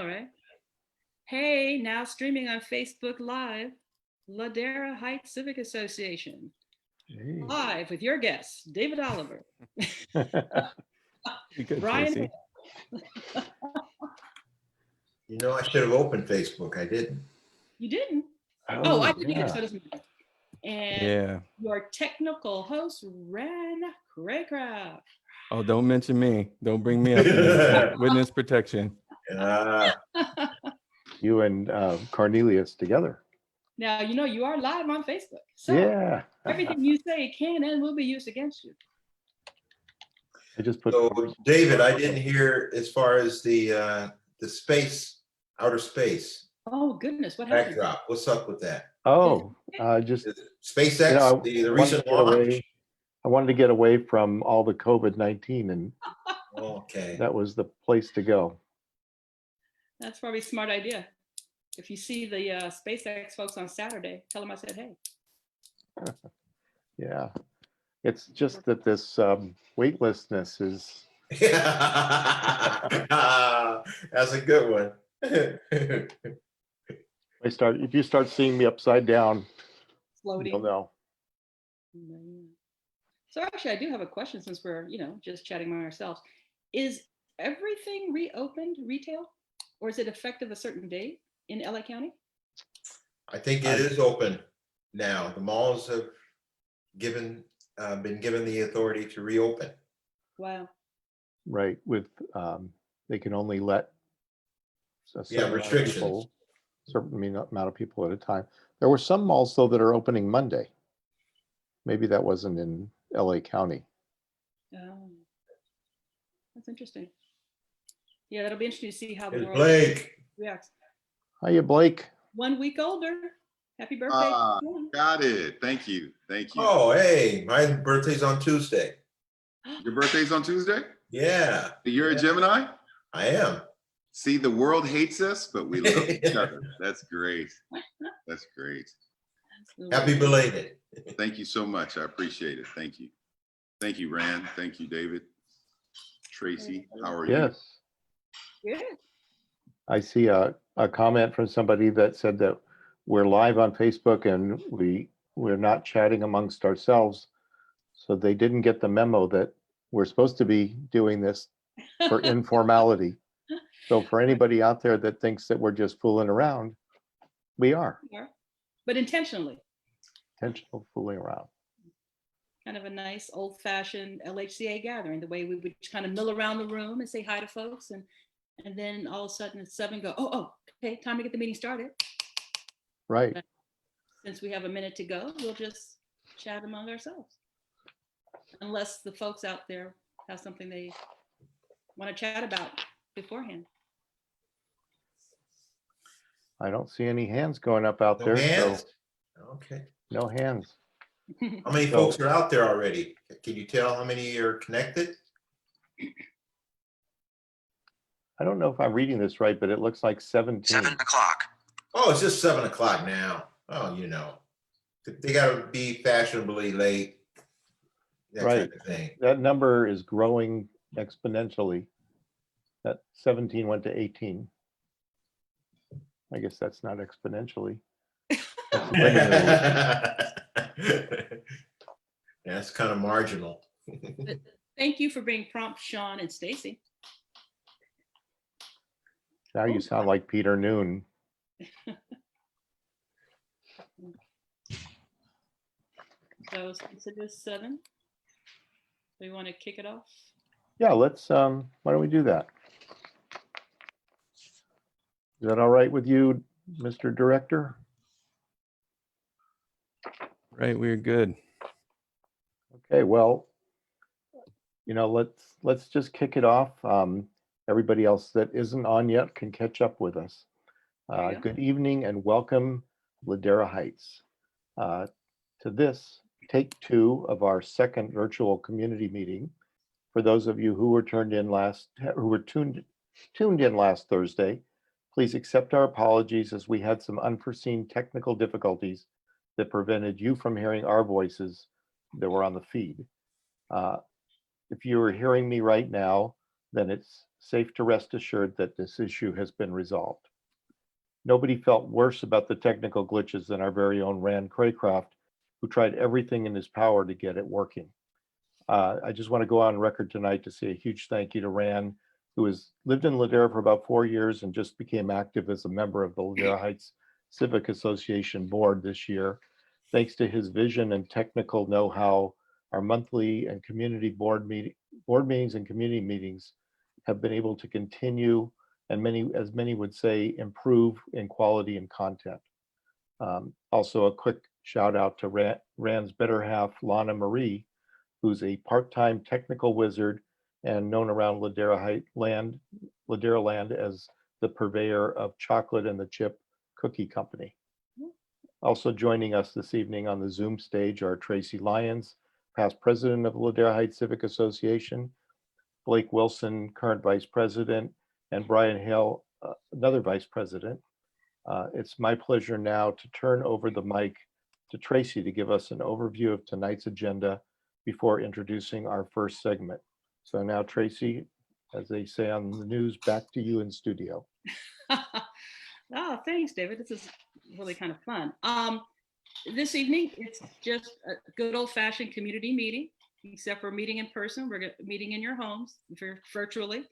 all right. Hey, now streaming on Facebook Live, Ladera Heights Civic Association. Hey. Live with your guests, David Oliver, You good, Brian. Tracy? You know, I should have opened Facebook. I didn't. You didn't? Oh, I did yeah. it, so it doesn't matter. And Yeah. your technical host, Ran Craycraft. Oh, don't mention me. Don't bring me up in this. Witness protection. You and Cornelius together. Now, you know, you are live on Facebook. So Yeah. everything you say can and will be used against you. I just put. So, David, I didn't hear as far as the space, outer space Oh, goodness. What happened? backdrop. What's up with that? Oh, just SpaceX, you know, the I recent wanted to get launch. away- I wanted to get away from all the COVID-19, and Okay. that was the place to go. That's probably a smart idea. If you see the SpaceX folks on Saturday, tell them I said, hey. Yeah, it's just that this weightlessness is. That's a good one. If you start seeing me upside down, Floating. you'll know. So actually, I do have a question since we're, you know, just chatting among ourselves. Is everything reopened retail, or is it effective a certain date in LA County? I think it is open now. The malls have been given the authority to reopen. Wow. Right, with they can only let a certain restrictions. amount of people at a time. There were some malls though that are opening Monday. Maybe that wasn't in LA County. Oh, that's interesting. Yeah, that'll be interesting to see how the Here's world Blake. reacts. Hiya, Blake. 1 week older. Happy birthday. Got it. Thank you. Thank you. Oh, hey, my birthday's on Tuesday. Your birthday's on Tuesday? Yeah. You're a Gemini? I am. See, the world hates us, but we love each other. That's great. That's great. Happy belated. Thank you so much. I appreciate it. Thank you. Thank you, Rand. Thank you, David. Tracy, how are you? Yes. Good. I see a comment from somebody that said that we're live on Facebook and we're not chatting amongst ourselves. So they didn't get the memo that we're supposed to be doing this for informality. So for anybody out there that thinks that we're just fooling around, we are. Yeah. But intentionally. Intentional fooling around. Kind of a nice old-fashioned LHCA gathering, the way we would kind of mill around the room and say hi to folks, and then all of a sudden at 7 go, oh, okay, time to get the meeting started. Right. But since we have a minute to go, we'll just chat among ourselves. Unless the folks out there have something they want to chat about beforehand. I don't see any hands going up out No there. hands? So Okay. no hands. How many folks are out there already? Can you tell how many are connected? I don't know if I'm reading this right, but it looks like 17. 7 o'clock. Oh, it's just 7 o'clock now. Oh, you know, they gotta be fashionably late. That Right. kind of thing. That number is growing exponentially. That 17 went to 18. I guess that's not exponentially. That's linearly. That's kind of marginal. Thank you for being prompt, Sean and Stacy. Now you sound like Peter Noon. So since it is 7, we want to kick it off. Yeah, let's, why don't we do that? Is that all right with you, Mr. Director? Right, we're good. Okay, well, you know, let's just kick it off. Everybody else that isn't on yet can catch up with us. There you go. Good evening and welcome, Ladera Heights, to this take 2 of our second virtual community meeting. For those of you who were tuned in last Thursday, please accept our apologies as we had some unforeseen technical difficulties that prevented you from hearing our voices that were on the feed. If you are hearing me right now, then it's safe to rest assured that this issue has been resolved. Nobody felt worse about the technical glitches than our very own Rand Craycroft, who tried everything in his power to get it working. I just want to go on record tonight to say a huge thank you to Rand, who has lived in Ladera for about 4 years and just became active as a member of the Ladera Heights Civic Association board this year. Thanks to his vision and technical know-how, our monthly and community board meetings and community meetings have been able to continue and as many would say, improve in quality and content. Also a quick shout out to Rand's better half, Lana Marie, who's a part-time technical wizard and known around Ladera land as the purveyor of chocolate and the chip cookie company. Also joining us this evening on the Zoom stage are Tracy Lyons, past president of the Ladera Heights Civic Association, Blake Wilson, current vice president, and Brian Hale, another vice president. It's my pleasure now to turn over the mic to Tracy to give us an overview of tonight's agenda before introducing our first segment. So now, Tracy, as they say on the news, back to you in studio. Oh, thanks, David. This is really kind of fun. This evening, it's just a good old-fashioned community meeting, except for meeting in person. We're meeting in your homes virtually.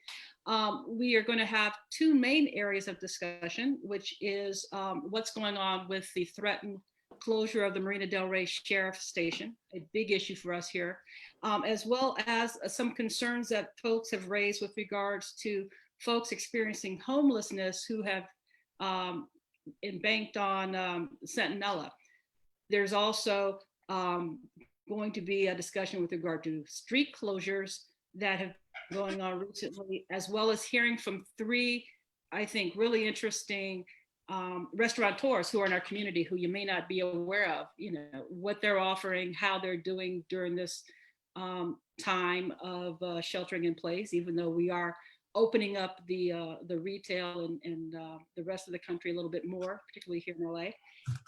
We are going to have two main areas of discussion, which is what's going on with the threatened closure of the Marina Del Rey Sheriff Station, a big issue for us here, as well as some concerns that folks have raised with regards to folks experiencing homelessness who have embanked on Centinela. There's also going to be a discussion with regard to street closures that have been going on recently, as well as hearing from three, I think, really interesting restaurateurs who are in our community who you may not be aware of, what they're offering, how they're doing during this time of sheltering in place, even though we are opening up the retail and the rest of the country a little bit more, particularly here in LA.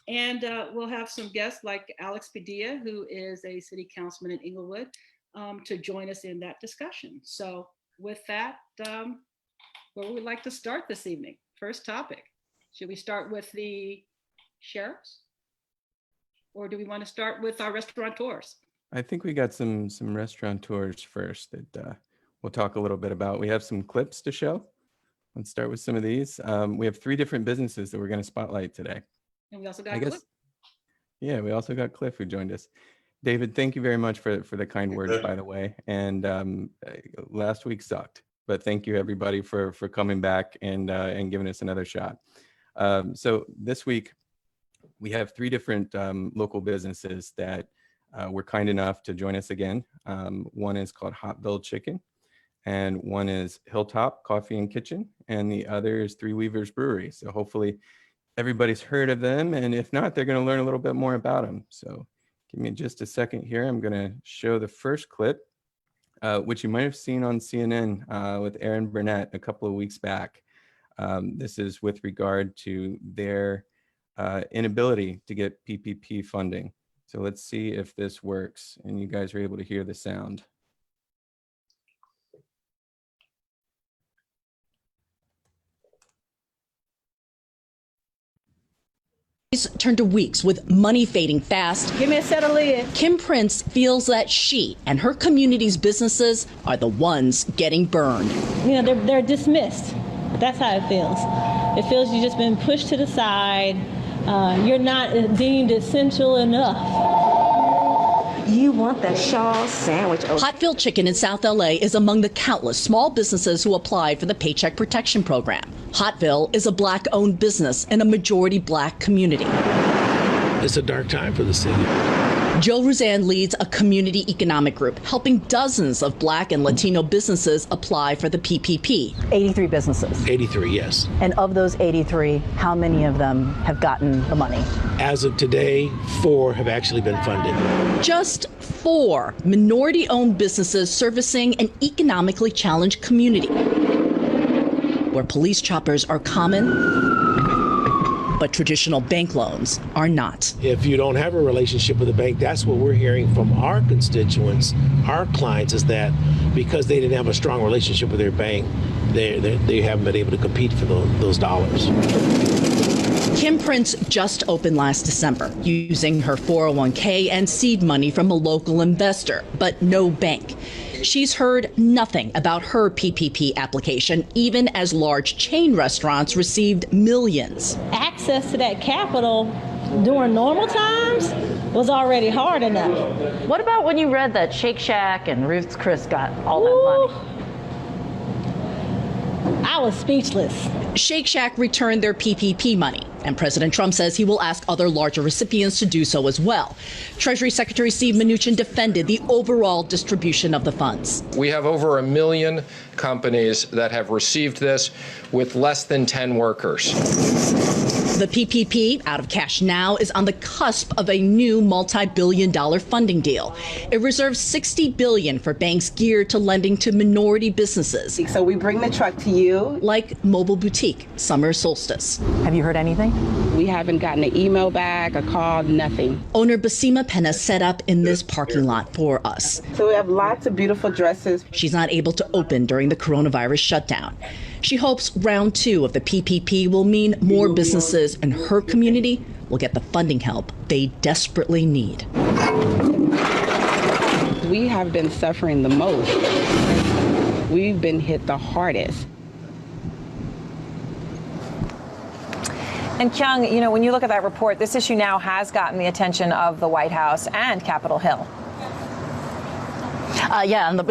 And we'll have some guests like Alex Padilla, who is a city councilman in Inglewood, to join us in that discussion. So with that, where would we like to start this evening? First topic. Should we start with the sheriffs? Or do we want to start with our restaurateurs? I think we got some restaurateurs first that we'll talk a little bit about. We have some clips to show. Let's start with some of these. We have 3 different businesses that we're going to spotlight today. And we also got Cliff. Yeah, we also got Cliff who joined us. David, thank you very much for the kind words, by the way. And last week sucked, but thank you everybody for coming back and giving us another shot. So this week we have 3 different local businesses that were kind enough to join us again. One is called Hotville Chicken, and one is Hilltop Coffee and Kitchen, and the other is Three Weavers Brewery. So hopefully everybody's heard of them, and if not, they're going to learn a little bit more about them. So give me just a second here. I'm going to show the first clip, which you might have seen on CNN with Aaron Burnett a couple of weeks back. This is with regard to their inability to get PPP funding. So let's see if this works and you guys are able to hear the sound. Turned to weeks with money fading fast. Give me a set of lids. Kim Prince feels that she and her community's businesses are the ones getting burned. They're dismissed. That's how it feels. It feels you've just been pushed to the side. You're not deemed essential enough. You want that Shaw sandwich. Hotville Chicken in South LA is among the countless small businesses who applied for the Paycheck Protection Program. Hotville is a Black-owned business in a majority Black community. It's a dark time for the city. Jill Rouzan leads a community economic group helping dozens of Black and Latino businesses apply for the PPP. 83 businesses. 83, yes. And of those 83, how many of them have gotten the money? As of today, 4 have actually been funded. Just 4 minority-owned businesses servicing an economically challenged community, where police choppers are common, but traditional bank loans are not. If you don't have a relationship with a bank, that's what we're hearing from our constituents, our clients, is that because they didn't have a strong relationship with their bank, they haven't been able to compete for those dollars. Kim Prince just opened last December using her 401k and seed money from a local investor, but no bank. She's heard nothing about her PPP application, even as large chain restaurants received millions. Access to that capital during normal times was already hard enough. What about when you read that Shake Shack and Ruth's Chris got all that money? I was speechless. Shake Shack returned their PPP money, and President Trump says he will ask other larger recipients to do so as well. Treasury Secretary Steve Mnuchin defended the overall distribution of the funds. We have over 1 million companies that have received this with less than 10 workers. The PPP, out of cash now, is on the cusp of a new multi-billion-dollar funding deal. It reserves $60 billion for banks geared to lending to minority businesses. So we bring the truck to you. Like Mobile Boutique, Summer Solstice. Have you heard anything? We haven't gotten an email back, a call, nothing. Owner Basima Penna set up in this parking lot for us. So we have lots of beautiful dresses. She's not able to open during the coronavirus shutdown. She hopes round 2 of the PPP will mean more businesses in her community will get the funding help they desperately need. We have been suffering the most. We've been hit the hardest. And Kyung, you know, when you look at that report, this issue now has gotten the attention of the White House and Capitol Hill. In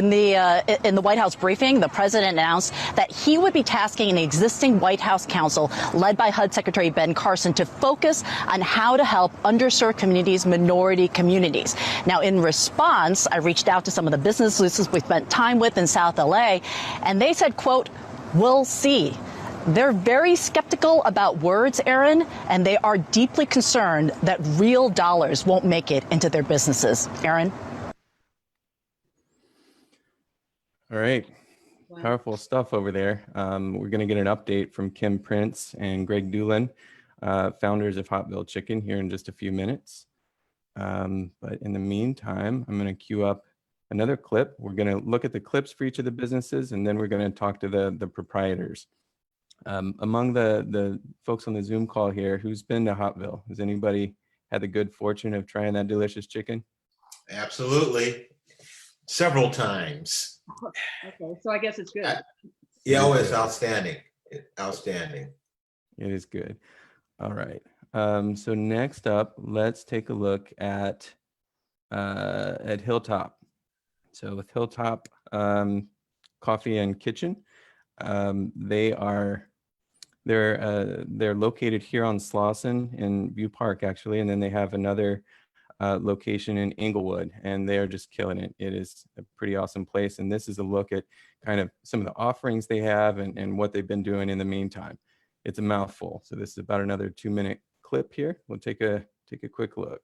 the White House briefing, the president announced that he would be tasking an existing White House council led by HUD Secretary Ben Carson to focus on how to help underserved communities, minority communities. Now, in response, I reached out to some of the business leaders we spent time with in South LA, and they said, quote, "We'll see." They're very skeptical about words, Aaron, and they are deeply concerned that real dollars won't make it into their businesses. Aaron? All right. Wow. Powerful stuff over there. We're going to get an update from Kim Prince and Greg Doolin, founders of Hotville Chicken, here in just a few minutes. But in the meantime, I'm going to queue up another clip. We're going to look at the clips for each of the businesses, and then we're going to talk to the proprietors. Among the folks on the Zoom call here, who's been to Hotville? Has anybody had the good fortune of trying that delicious chicken? Absolutely. Several times. Okay, so I guess it's good. Yeah, oh, it's outstanding. Outstanding. It is good. All right. So next up, let's take a look at Hilltop. So with Hilltop Coffee and Kitchen, they're located here on Slauson in View Park, actually, and then they have another location in Inglewood, and they are just killing it. It is a pretty awesome place, and this is a look at kind of some of the offerings they have and what they've been doing in the meantime. It's a mouthful, so this is about another 2-minute clip here. We'll take a quick look.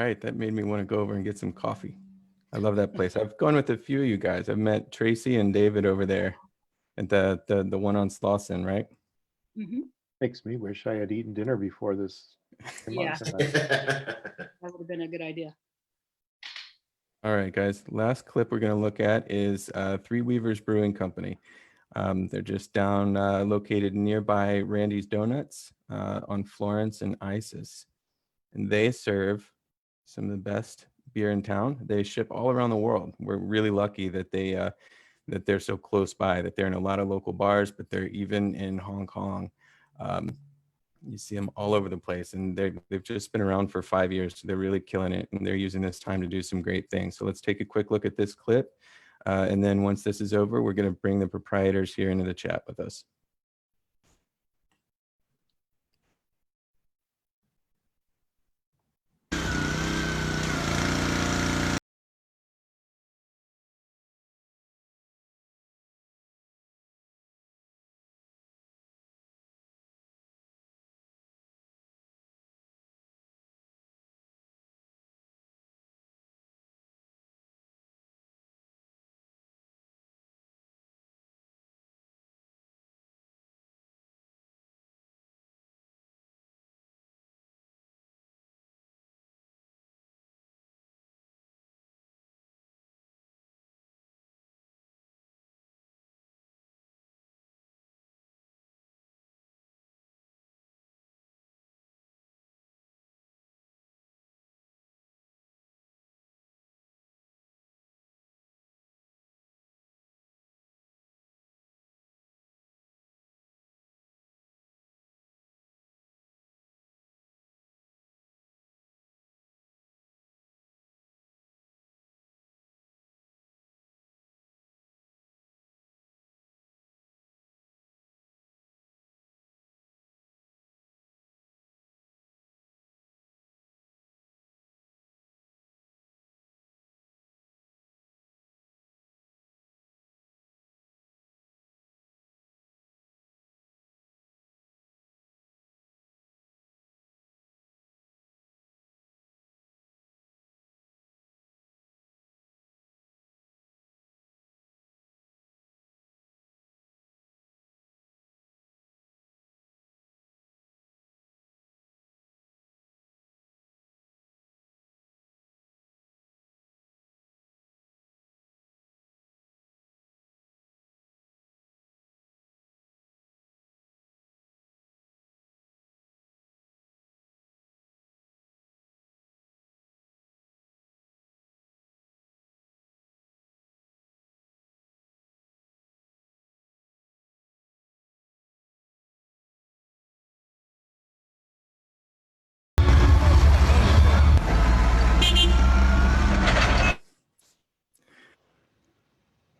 right. That made me want to go over and get some coffee. I love that place. I've gone with a few of you guys. I've met Tracy and David over there at the one on Slauson, right? Mhm. Makes me wish I had eaten dinner before this came on Yeah. tonight. That would have been a good idea. All right, guys. Last clip we're going to look at is Three Weavers Brewing Company. They're just down located nearby Randy's Donuts on Florence and Isis. And they serve some of the best beer in town. They ship all around the world. We're really lucky that they're so close by, that they're in a lot of local bars, but they're even in Hong Kong. You see them all over the place, and they've just been around for 5 years. So they're really killing it, and they're using this time to do some great things. So let's take a quick look at this clip. And then once this is over, we're going to bring the proprietors here into the chat with us.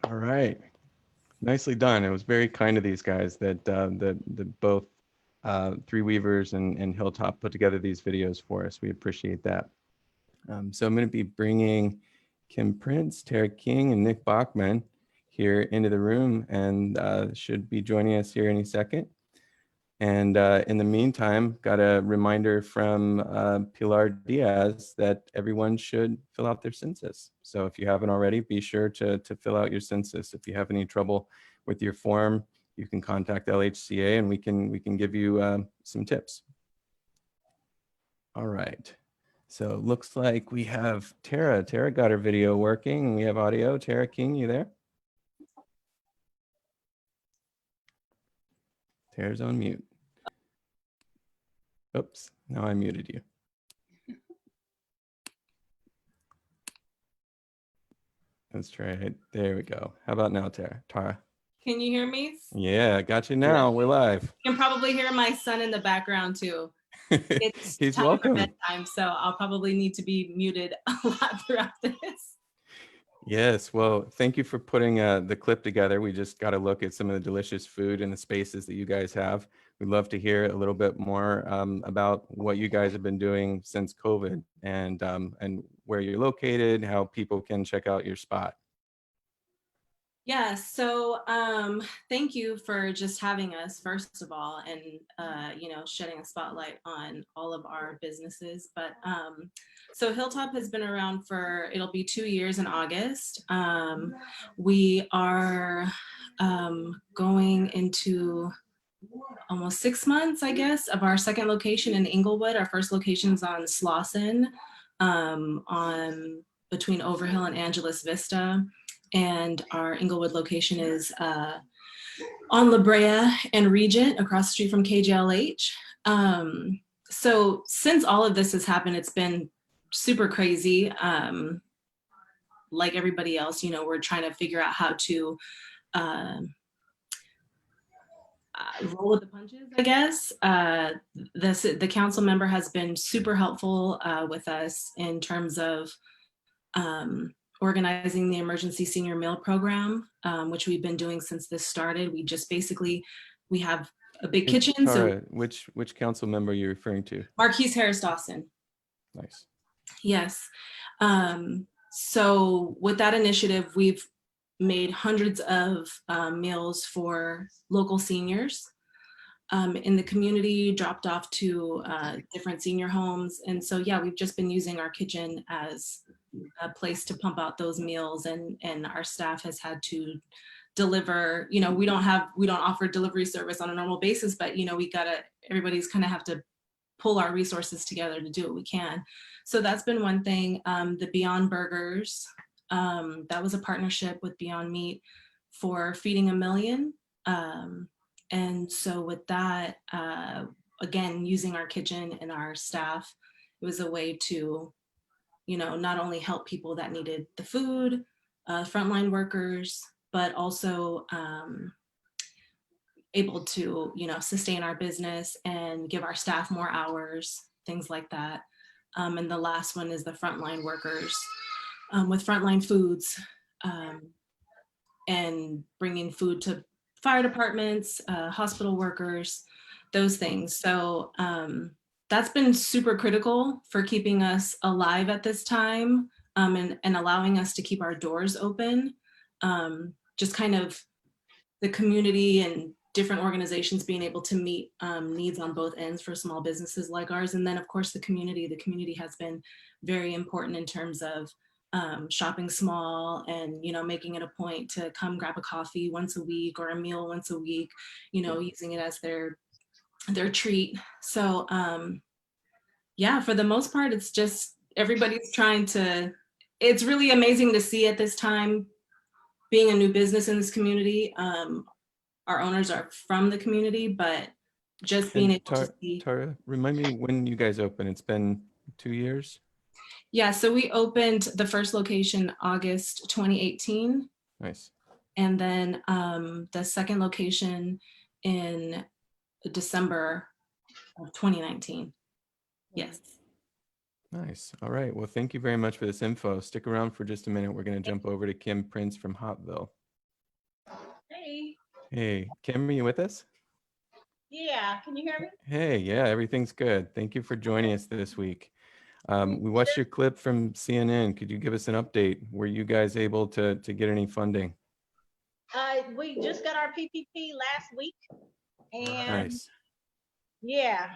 All right. Nicely done. It was very kind of these guys that both Three Weavers and Hilltop put together these videos for us. We appreciate that. So I'm going to be bringing Kim Prince, Tara King, and Nick Bachman here into the room, and should be joining us here any second. And in the meantime, got a reminder from Pilar Diaz that everyone should fill out their census. So if you haven't already, be sure to fill out your census. If you have any trouble with your form, you can contact LHCA and we can give you some tips. All right. So it looks like we have Tara. Tara got her video working and we have audio. Tara King, you there? Tara's on mute. Oops, now I muted you. Let's try it. There we go. How about now, Tara? Can you hear me? Yeah, got you now. We're live. You can probably hear my son in the background too. It's He's time welcome. for bedtime, so I'll probably need to be muted a lot throughout this. Yes, well, thank you for putting the clip together. We just got to look at some of the delicious food and the spaces that you guys have. We'd love to hear a little bit more about what you guys have been doing since COVID and where you're located, how people can check out your spot. Yeah, so thank you for just having us, first of all, and shedding a spotlight on all of our businesses. But so Hilltop has been around for, it'll be 2 years in August. We are going into almost 6 months, I guess, of our second location in Inglewood. Our first location is on Slauson, on between Overhill and Angeles Vista. And our Inglewood location is on La Brea and Regent, across the street from KJLH. So since all of this has happened, it's been super crazy. Like everybody else, we're trying to figure out how to roll with the punches, I guess. The council member has been super helpful with us in terms of organizing the emergency senior meal program, which we've been doing since this started. We just basically, we have a big kitchen. Tara, So which council member are you referring to? Marquise Harris Dawson. Nice. Yes. So with that initiative, we've made hundreds of meals for local seniors in the community, dropped off to different senior homes. And so, yeah, we've just been using our kitchen as a place to pump out those meals, and our staff has had to deliver. We don't offer delivery service on a normal basis, but everybody's kind of have to pull our resources together to do what we can. So that's been one thing. The Beyond Burgers, that was a partnership with Beyond Meat for Feeding a Million. And so with that, again, using our kitchen and our staff, it was a way to not only help people that needed the food, frontline workers, but also able to, sustain our business and give our staff more hours, things like that. And the last one is the frontline workers with Frontline Foods and bringing food to fire departments, hospital workers, those things. So that's been super critical for keeping us alive at this time, and allowing us to keep our doors open. Just kind of the community and different organizations being able to meet needs on both ends for small businesses like ours. And then of course the community has been very important in terms of shopping small and, making it a point to come grab a coffee once a week or a meal once a week, using it as their treat. So yeah, for the most part, it's just everybody's trying to, it's really amazing to see at this time, being a new business in this community. Our owners are from the community, but just being able to see. Tara, remind me when you guys opened. It's been 2 years? Yeah, so we opened the first location August 2018. Nice. And then the second location in December of 2019. Yes. Nice. All right. Well, thank you very much for this info. Stick around for just a minute. We're going to jump over to Kim Prince from Hotville. Hey. Hey, Kim, are you with us? Yeah, can you hear me? Hey, yeah, everything's good. Thank you for joining us this week. We watched your clip from CNN. Could you give us an update? Were you guys able to get any funding? We just got our PPP last week, and Nice. yeah,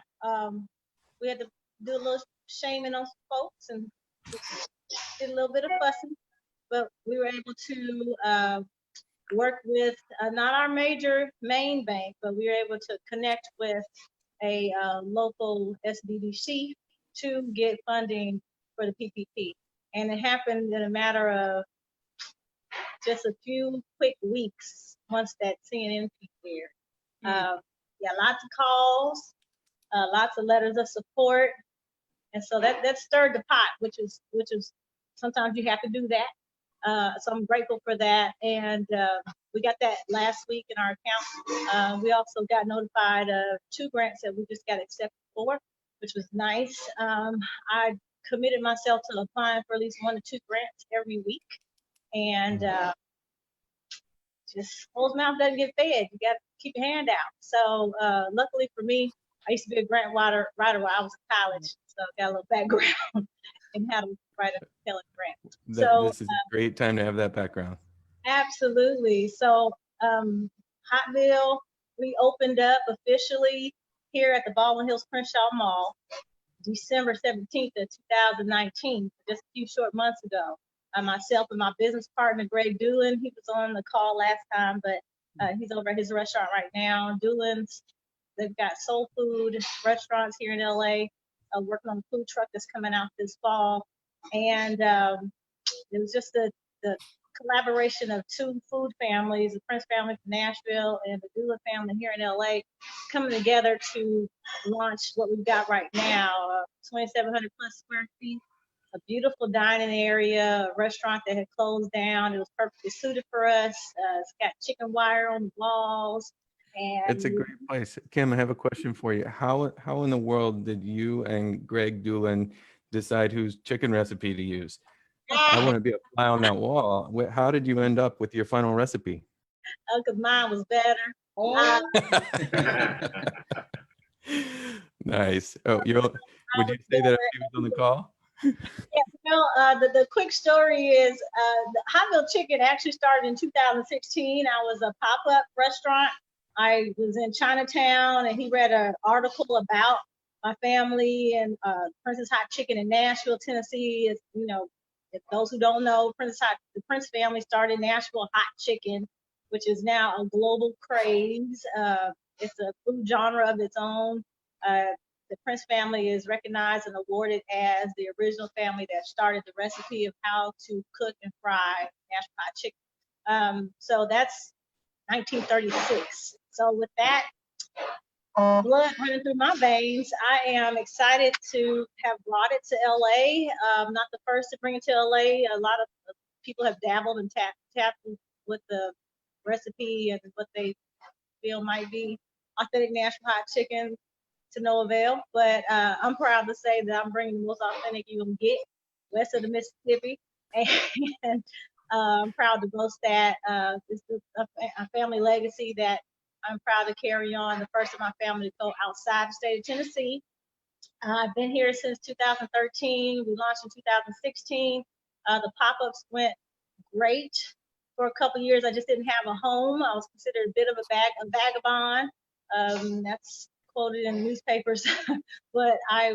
we had to do a little shaming on some folks and did a little bit of fussing, but we were able to work with not our major main bank, but we were able to connect with a local SBDC to get funding for the PPP. And it happened in a matter of just a few quick weeks once that CNN piece aired. Yeah, lots of calls, lots of letters of support. And so that stirred the pot, which is sometimes you have to do that. So I'm grateful for that. And we got that last week in our account. We also got notified of 2 grants that we just got accepted for, which was nice. I committed myself to applying for at least 1 to 2 grants every week. And just closed mouth doesn't get fed. You got to keep your hand out. So luckily for me, I used to be a grant writer while I was in college. So I got a little background in how to write a compelling grant. This is a great time to have that background. Absolutely. So, Hotville, we opened up officially here at the Baldwin Hills Crenshaw Mall, December 17th of 2019, just a few short months ago. Myself and my business partner, Greg Doolin, he was on the call last time, but he's over at his restaurant right now. Doolin's, they've got soul food restaurants here in LA, working on the food truck that's coming out this fall. And it was just the collaboration of two food families, the Prince family from Nashville and the Doolin family here in LA, coming together to launch what we've got right now, 2,700 plus square feet, a beautiful dining area, a restaurant that had closed down. It was perfectly suited for us. It's got chicken wire on the walls. And It's a great place. Kim, I have a question for you. How in the world did you and Greg Doolin decide whose chicken recipe to use? I want to be a fly on that wall. How did you end up with your final recipe? Because mine was better. Nice. Oh, would you say that if he was on the call? Yeah, the quick story is the Hotville Chicken actually started in 2016. I was a pop-up restaurant. I was in Chinatown, and he read an article about my family and Princess Hot Chicken in Nashville, Tennessee. Is, you know, if those who don't know, the Prince family started Nashville Hot Chicken, which is now a global craze. It's a food genre of its own. The Prince family is recognized and awarded as the original family that started the recipe of how to cook and fry Nashville hot chicken. So that's 1936. So with that blood running through my veins, I am excited to have brought it to LA. Not the first to bring it to LA. A lot of people have dabbled and tapped with the recipe and what they feel might be authentic Nashville hot chicken, to no avail, but I'm proud to say that I'm bringing the most authentic you can get west of the Mississippi, and I'm proud to boast that it's a family legacy that I'm proud to carry on. The first of my family to go outside the state of Tennessee. I've been here since 2013. We launched in 2016. The pop-ups went great for a couple of years. I just didn't have a home. I was considered a bit of a vagabond. That's quoted in the newspapers, but I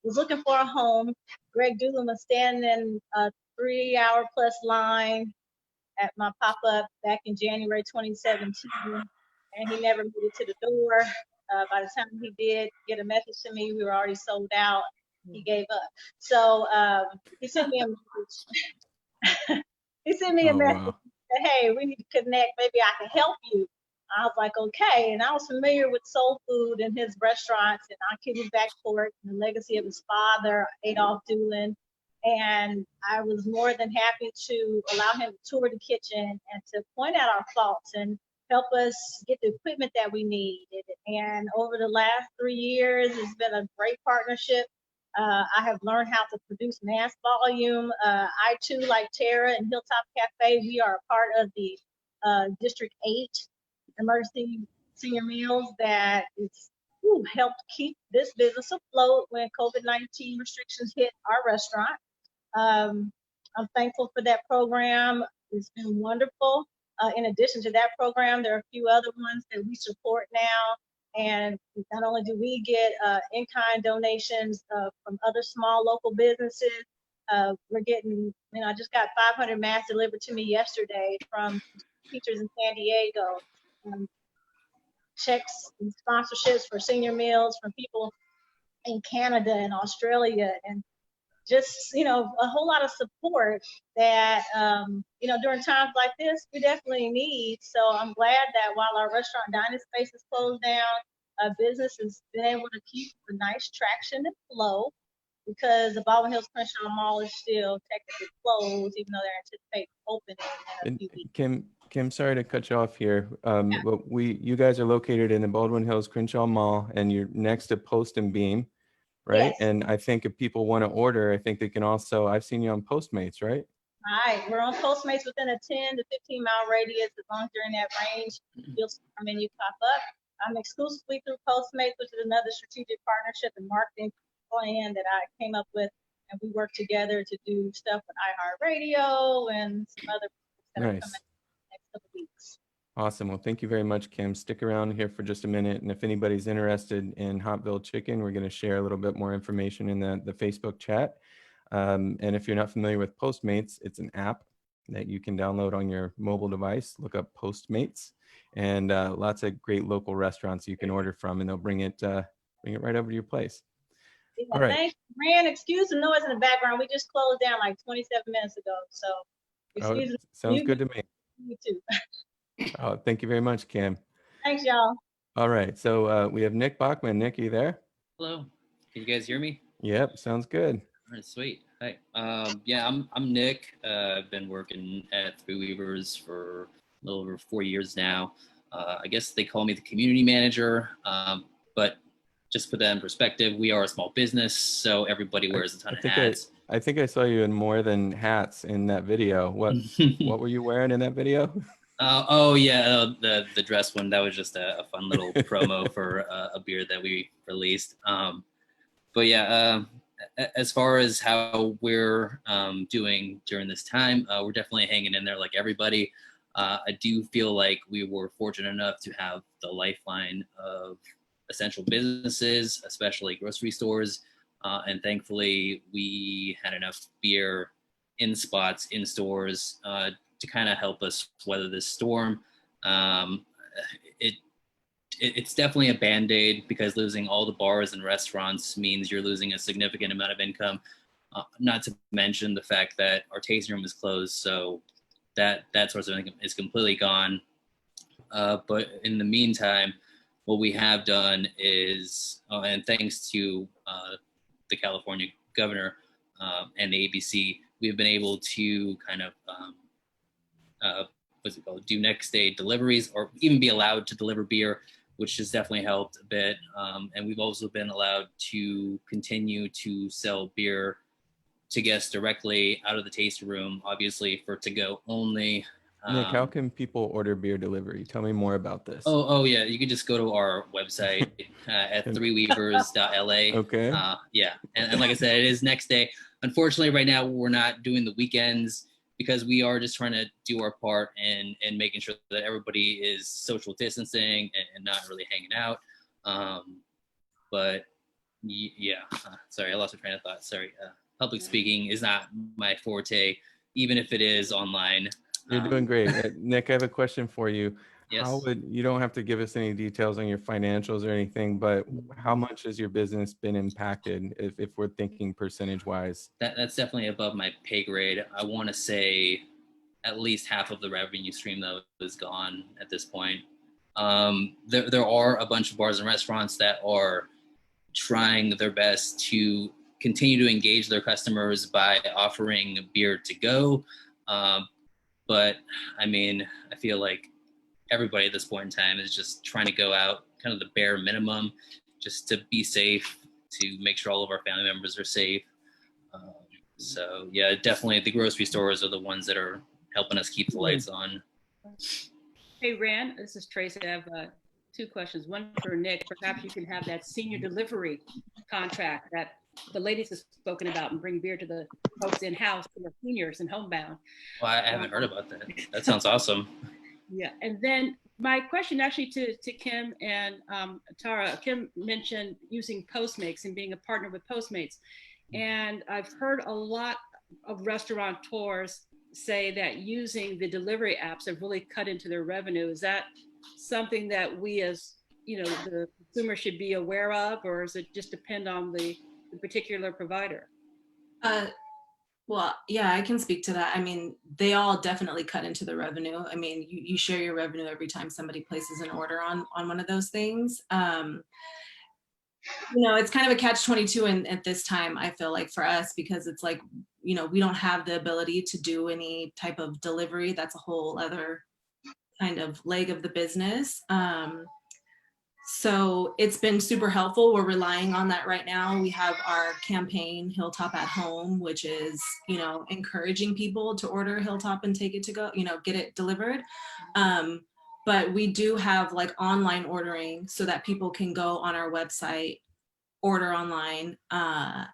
was looking for a home. Greg Doolin was standing in a 3-hour plus line at my pop-up back in January 2017, and he never made it to the door. By the time he did get a message to me, we were already sold out. He gave up. So he sent me a message. He sent me a message. Wow. Said, hey, we need to connect. Maybe I can help you. I was like, okay. And I was familiar with soul food and his restaurants and Aunt Kitty's Back Porch and the legacy of his father, Adolph Doolin. And I was more than happy to allow him to tour the kitchen and to point out our faults and help us get the equipment that we needed. And over the last 3 years, it's been a great partnership. I have learned how to produce mass volume. I too, like Tara and Hilltop Cafe, we are a part of the District 8 emergency senior meals that it's helped keep this business afloat when COVID-19 restrictions hit our restaurant. I'm thankful for that program. It's been wonderful. In addition to that program, there are a few other ones that we support now. And not only do we get in-kind donations from other small local businesses, we're getting, I just got 500 masks delivered to me yesterday from teachers in San Diego. Checks and sponsorships for senior meals from people in Canada and Australia, and just, a whole lot of support that, during times like this, we definitely need. So I'm glad that while our restaurant dining space is closed down, business has been able to keep a nice traction and flow, because the Baldwin Hills Crenshaw Mall is still technically closed, even though they're anticipating opening in a few weeks. Kim, sorry to cut you off here. But you guys are located in the Baldwin Hills Crenshaw Mall, and you're next to Post and Beam, right? Yes. And I think if people want to order, I think they can also, I've seen you on Postmates, right? Right, we're on Postmates within a 10 to 15 mile radius. As long as you're in that range, you'll see our menu pop up. I'm exclusively through Postmates, which is another strategic partnership and marketing plan that I came up with, and we work together to do stuff with iHeartRadio and some other. Nice. Awesome. Well, thank you very much, Kim. Stick around here for just a minute. And if anybody's interested in Hotville Chicken, we're going to share a little bit more information in the Facebook chat. And if you're not familiar with Postmates, it's an app that you can download on your mobile device. Look up Postmates, and lots of great local restaurants you can order from, and they'll bring it right over to your place. Yeah, All right. thanks, Rand. Excuse the noise in the background. We just closed down like 27 minutes ago. So excuse me. Sounds good to me. You too. Oh, thank you very much, Kim. Thanks, y'all. All right. So we have Nick Bachman. Nick, are you there? Hello. Can you guys hear me? Yep. Sounds good. All right, sweet. Hi. Yeah, I'm Nick. I've been working at Three Weavers for a little over 4 years now. I guess they call me the community manager, but just put that in perspective, we are a small business, so everybody wears a ton of hats. I think I saw you in more than hats in that video. What were you wearing in that video? Oh yeah, the dress one. That was just a fun little promo for a beer that we released. But yeah, as far as how we're doing during this time, we're definitely hanging in there like everybody. I do feel like we were fortunate enough to have the lifeline of essential businesses, especially grocery stores. And thankfully, we had enough beer in spots, in stores, to kind of help us weather this storm. It's definitely a Band-Aid, because losing all the bars and restaurants means you're losing a significant amount of income. Not to mention the fact that our tasting room is closed, so that source of income is completely gone. But in the meantime, what we have done is, and thanks to the California governor and the ABC, we've been able to kind of do next day deliveries, or even be allowed to deliver beer, which has definitely helped a bit. And we've also been allowed to continue to sell beer to guests directly out of the tasting room, obviously for to-go only. Nick, how can people order beer delivery? Tell me more about this. Oh yeah, you can just go to our website at threeweavers.la. Okay. Yeah, and like I said, it is next day. Unfortunately, right now we're not doing the weekends, because we are just trying to do our part and making sure that everybody is social distancing and not really hanging out. But yeah, sorry, I lost my train of thought. Sorry. Public speaking is not my forte, even if it is online. You're doing great. Nick, I have a question for you. Yes. You don't have to give us any details on your financials or anything, but how much has your business been impacted, if we're thinking percentage wise? That's definitely above my pay grade. I want to say at least half of the revenue stream, though, is gone at this point. There are a bunch of bars and restaurants that are trying their best to continue to engage their customers by offering beer to go. But I mean, I feel like everybody at this point in time is just trying to go out kind of the bare minimum, just to be safe, to make sure all of our family members are safe. So yeah, definitely the grocery stores are the ones that are helping us keep the lights on. Hey, Rand, this is Tracy. I have 2 questions. One for Nick. Perhaps you can have that senior delivery contract that the ladies have spoken about, and bring beer to the folks in-house, to the seniors and homebound. Well, I haven't heard about that. That sounds awesome. Yeah, and then my question actually to Kim and Tara. Kim mentioned using Postmates and being a partner with Postmates. And I've heard a lot of restaurateurs say that using the delivery apps have really cut into their revenue. Is that something that we, as the consumer, should be aware of, or does it just depend on the particular provider? Well, yeah, I can speak to that. I mean, they all definitely cut into the revenue. I mean, you share your revenue every time somebody places an order on one of those things. It's kind of a catch-22 at this time, I feel like, for us, because it's like, we don't have the ability to do any type of delivery. That's a whole other kind of leg of the business. So it's been super helpful. We're relying on that right now. We have our campaign, Hilltop at Home, which is, encouraging people to order Hilltop and take it to go, get it delivered. But we do have like online ordering so that people can go on our website, order online at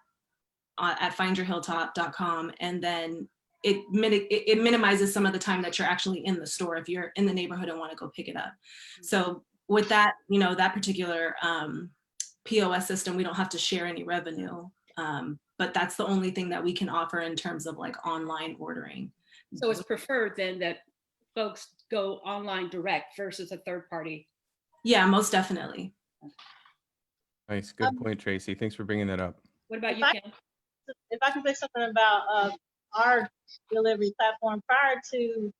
findyourhilltop.com, and then it minimizes some of the time that you're actually in the store if you're in the neighborhood and want to go pick it up. So with that, that particular POS system, we don't have to share any revenue. But that's the only thing that we can offer in terms of like online ordering. So it's preferred then that folks go online direct versus a third party. Yeah, most definitely. Nice, good point, Tracy. Thanks for bringing that up. What about you, Kim? If I can say something about our delivery platform, prior to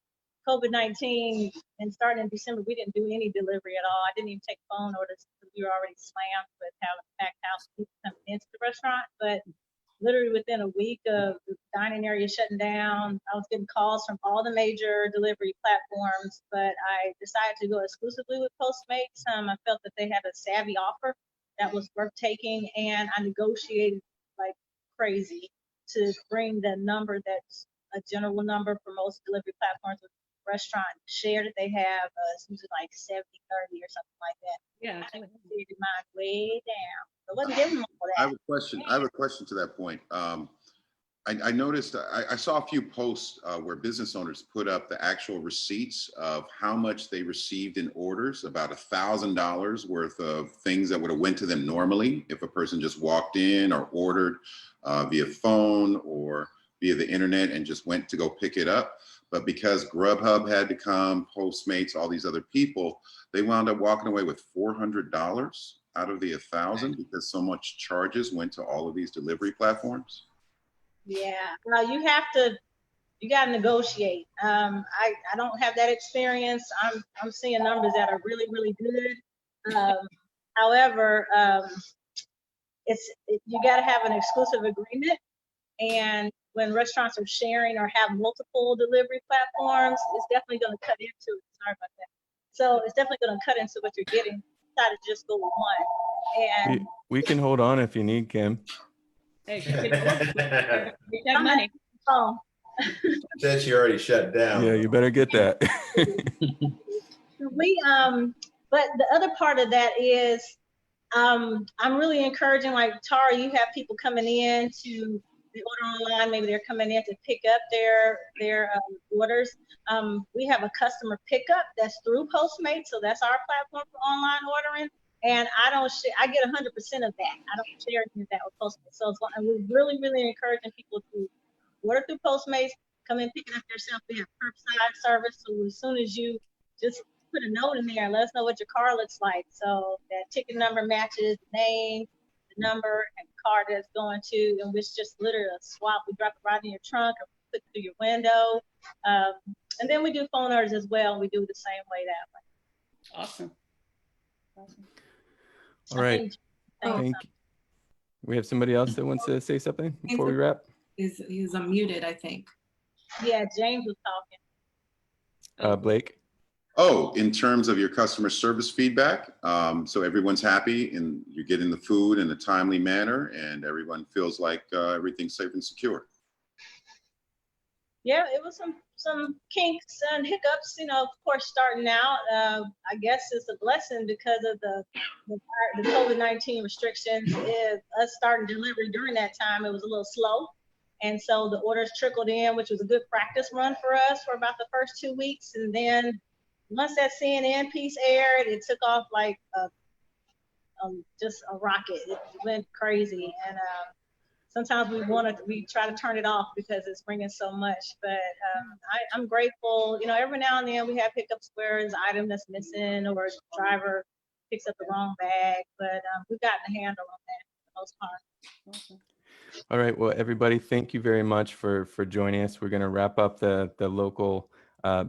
COVID-19 and starting in December, we didn't do any delivery at all. I didn't even take phone orders because we were already slammed with having packed house people coming into the restaurant. But literally within a week of the dining area shutting down, I was getting calls from all the major delivery platforms, but I decided to go exclusively with Postmates. I felt that they had a savvy offer that was worth taking, and I negotiated like crazy to bring the number that's a general number for most delivery platforms with restaurant share that they have. It's usually like 70-30 or something like that. Yeah, I negotiated mine way down. I wasn't giving them all that. I have a question to that point. I noticed, I saw a few posts where business owners put up the actual receipts of how much they received in orders, about $1,000 worth of things that would have went to them normally if a person just walked in or ordered via phone or via the internet and just went to go pick it up. But because Grubhub had to come, Postmates, all these other people, they wound up walking away with $400 out of the 1,000 because so much charges went to all of these delivery platforms. Yeah, well, you got to negotiate. I don't have that experience. I'm seeing numbers that are really, really good. However, you got to have an exclusive agreement. And when restaurants are sharing or have multiple delivery platforms, it's definitely going to cut into it. Sorry about that. So it's definitely going to cut into what you're getting. Try to just go with one. And we can hold on if you need, Kim. Hey, get that money. Oh. Said she already shut down. Yeah, you better get that. But the other part of that is, I'm really encouraging, like Tara, you have people coming in to order online. Maybe they're coming in to pick up their orders. We have a customer pickup that's through Postmates, so that's our platform for online ordering. And I get 100% of that. I don't share any of that with Postmates. So we're really, really encouraging people to order through Postmates, come in, pick it up yourself. We have curbside service. So as soon as you just put a note in there and let us know what your car looks like. So that ticket number matches the name, the number, and the car that it's going to, and it's just literally a swap. We drop it right in your trunk or put it through your window. And then we do phone orders as well. We do it the same way that way. Awesome. All right. Thank you. We have somebody else that wants to say something before we wrap? He's unmuted, I think. Yeah, James was talking. Blake? Oh, in terms of your customer service feedback, so everyone's happy and you're getting the food in a timely manner and everyone feels like everything's safe and secure. Yeah, it was some kinks and hiccups, of course, starting out. I guess it's a blessing because of the COVID-19 restrictions. Us starting delivery during that time, it was a little slow. And so the orders trickled in, which was a good practice run for us for about the first 2 weeks. And then once that CNN piece aired, it took off like just a rocket. It went crazy. And sometimes we try to turn it off because it's bringing so much. But I'm grateful. Every now and then we have hiccups where there's an item that's missing or a driver picks up the wrong bag. But we've gotten a handle on that for the most part. Awesome. All right. Well, everybody, thank you very much for joining us. We're going to wrap up the local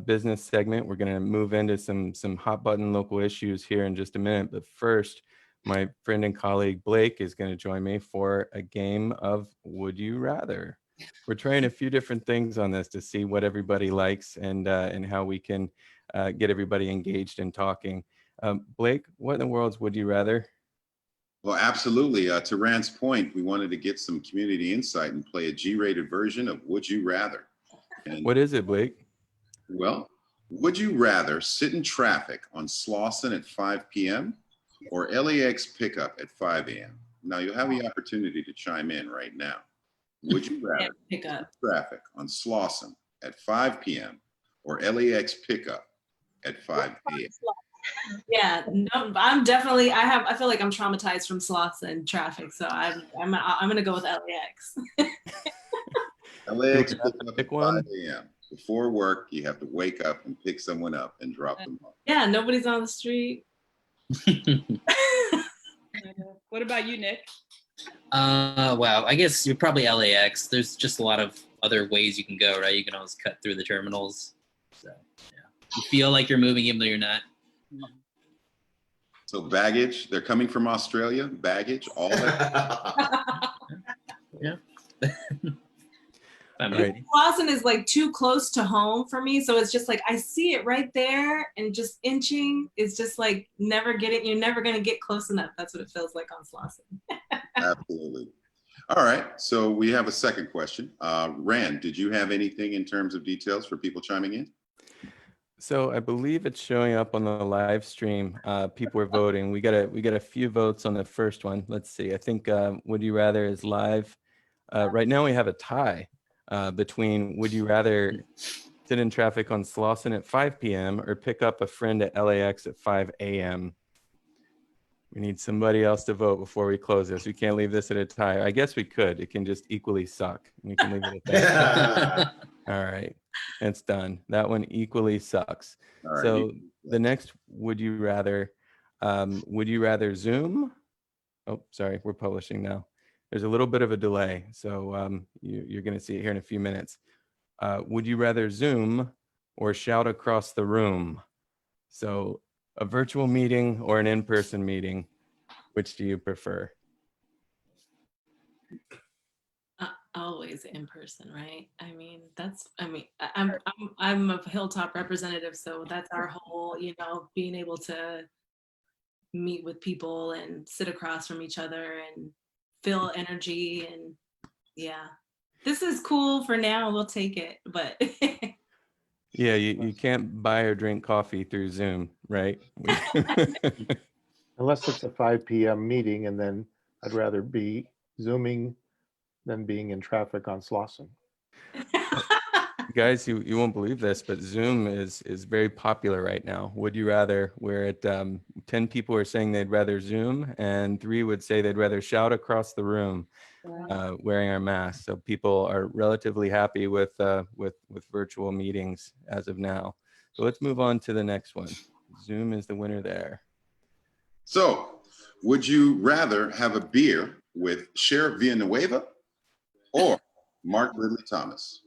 business segment. We're going to move into some hot button local issues here in just a minute. But first, my friend and colleague Blake is going to join me for a game of Would You Rather. We're trying a few different things on this to see what everybody likes and how we can get everybody engaged in talking. Blake, what in the world's Would You Rather? Well, absolutely. To Rand's point, we wanted to get some community insight and play a G-rated version of Would You Rather. And, what is it, Blake? Well, would you rather sit in traffic on Slauson at 5 p.m. or LAX pickup at 5 a.m.? Now, you'll have the opportunity to chime in right now. Would you rather Pick up. traffic on Slauson at 5 p.m. or LAX pickup at 5 a.m.? Yeah, no, I'm definitely. I feel like I'm traumatized from sloths and traffic, so I'm gonna go with LAX. LAX Do we have pickup to at pick 5 one? a.m. Before work, you have to wake up and pick someone up and drop them off. Yeah, nobody's on the street. What about you, Nick? Wow, I guess you're probably LAX. There's just a lot of other ways you can go, right? You can always cut through the terminals. So yeah, you feel like you're moving even though you're not. So baggage, they're coming from Australia, baggage, all that. Yeah. I mean, Right. Slauson is like too close to home for me, so it's just like I see it right there, and just inching is just like never getting. You're never gonna get close enough. That's what it feels like on Slauson. Absolutely. All right, so we have a second question. Rand, did you have anything in terms of details for people chiming in? So I believe it's showing up on the live stream. People are voting. We got a few votes on the first one. Let's see. I think Would You Rather is live. Right now we have a tie between would you rather sit in traffic on Slauson at 5 p.m. or pick up a friend at LAX at 5 a.m. We need somebody else to vote before we close this. We can't leave this at a tie. I guess we could. It can just equally suck. We can leave it at that. All right. It's done. That one equally sucks. All right. So the next would you rather Zoom? Oh, sorry, we're publishing now. There's a little bit of a delay, so you're going to see it here in a few minutes. Would you rather Zoom or shout across the room? So a virtual meeting or an in-person meeting, which do you prefer? Always in person, right? I mean, I'm a Hilltop representative, so that's our whole, being able to meet with people and sit across from each other and feel energy. And yeah, this is cool for now. We'll take it, but Yeah, you can't buy or drink coffee through Zoom, right? Unless it's a 5 p.m. meeting, and then I'd rather be Zooming than being in traffic on Slauson. Guys, you won't believe this, but Zoom is very popular right now. Would you rather, we're at 10 people are saying they'd rather Zoom, and 3 would say they'd rather shout across the room wearing our masks. So people are relatively happy with virtual meetings as of now. So let's move on to the next one. Zoom is the winner there. So would you rather have a beer with Sheriff Villanueva or Mark Ridley Thomas?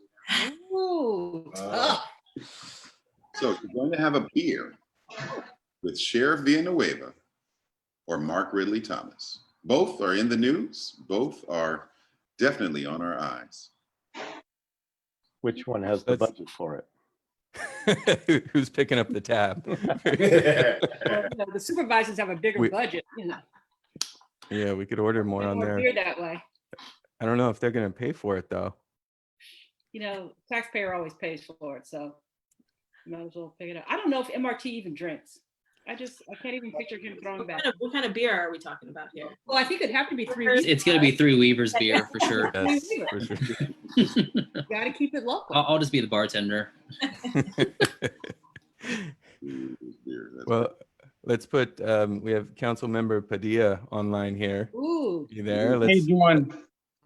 Ooh, tough. So you're going to have a beer with Sheriff Villanueva or Mark Ridley Thomas. Both are in the news. Both are definitely on our eyes. Which one has the budget for it? Who's picking up the tab? Well, the supervisors have a bigger budget. Yeah, we could order more on there. Beer that way. I don't know if they're going to pay for it though. Taxpayer always pays for it, so might as well pick it up. I don't know if MRT even drinks. I can't even picture him throwing back. What kind of beer are we talking about here? Well, I think it'd have to be 3 it's going to be 3 Weavers beer for sure. Yes, for sure. Got to keep it local. I'll just be the bartender. Well, let's put, we have Council Member Padilla online here. Ooh. You there? Hey, doing?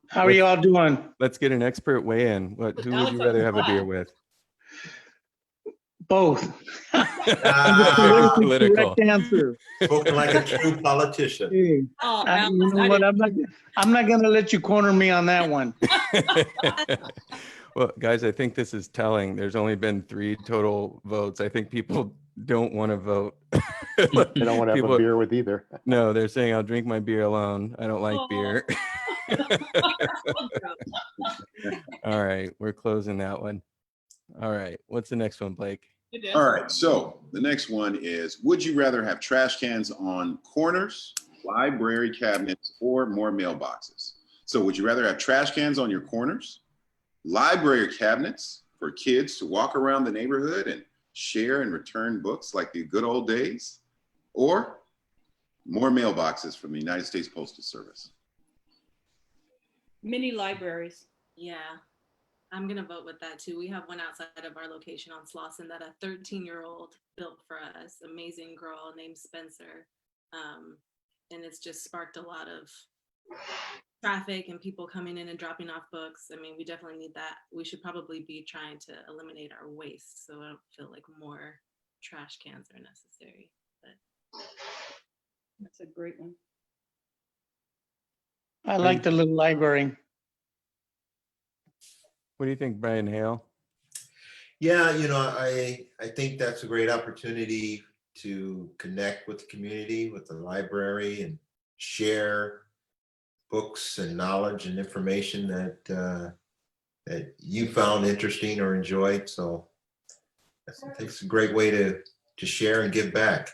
How are you all doing? Let's get an expert weigh in. Who would you rather have a beer with? Both. Political. Correct answer. Spoken like a true politician. Hey, you know what? I'm not going to let you corner me on that one. Well, guys, I think this is telling. There's only been 3 total votes. I think people don't want to vote. They don't want to have a beer with either. No, they're saying I'll drink my beer alone. I don't like beer. All right, we're closing that one. All right, what's the next one, Blake? All right, so the next one is, would you rather have trash cans on corners, library cabinets, or more mailboxes? So would you rather have trash cans on your corners, library cabinets for kids to walk around the neighborhood and share and return books like the good old days, or more mailboxes from the United States Postal Service? Mini libraries. Yeah, I'm gonna vote with that too. We have one outside of our location on Slauson that a 13-year-old built for us. Amazing girl named Spencer. And it's just sparked a lot of traffic and people coming in and dropping off books. I mean, we definitely need that. We should probably be trying to eliminate our waste, so I don't feel like more trash cans are necessary. But That's a great one. I like the little library. What do you think, Brian Hale? Yeah, I think that's a great opportunity to connect with the community, with the library, and share books and knowledge and information that you found interesting or enjoyed. So I think it's a great way to share and give back.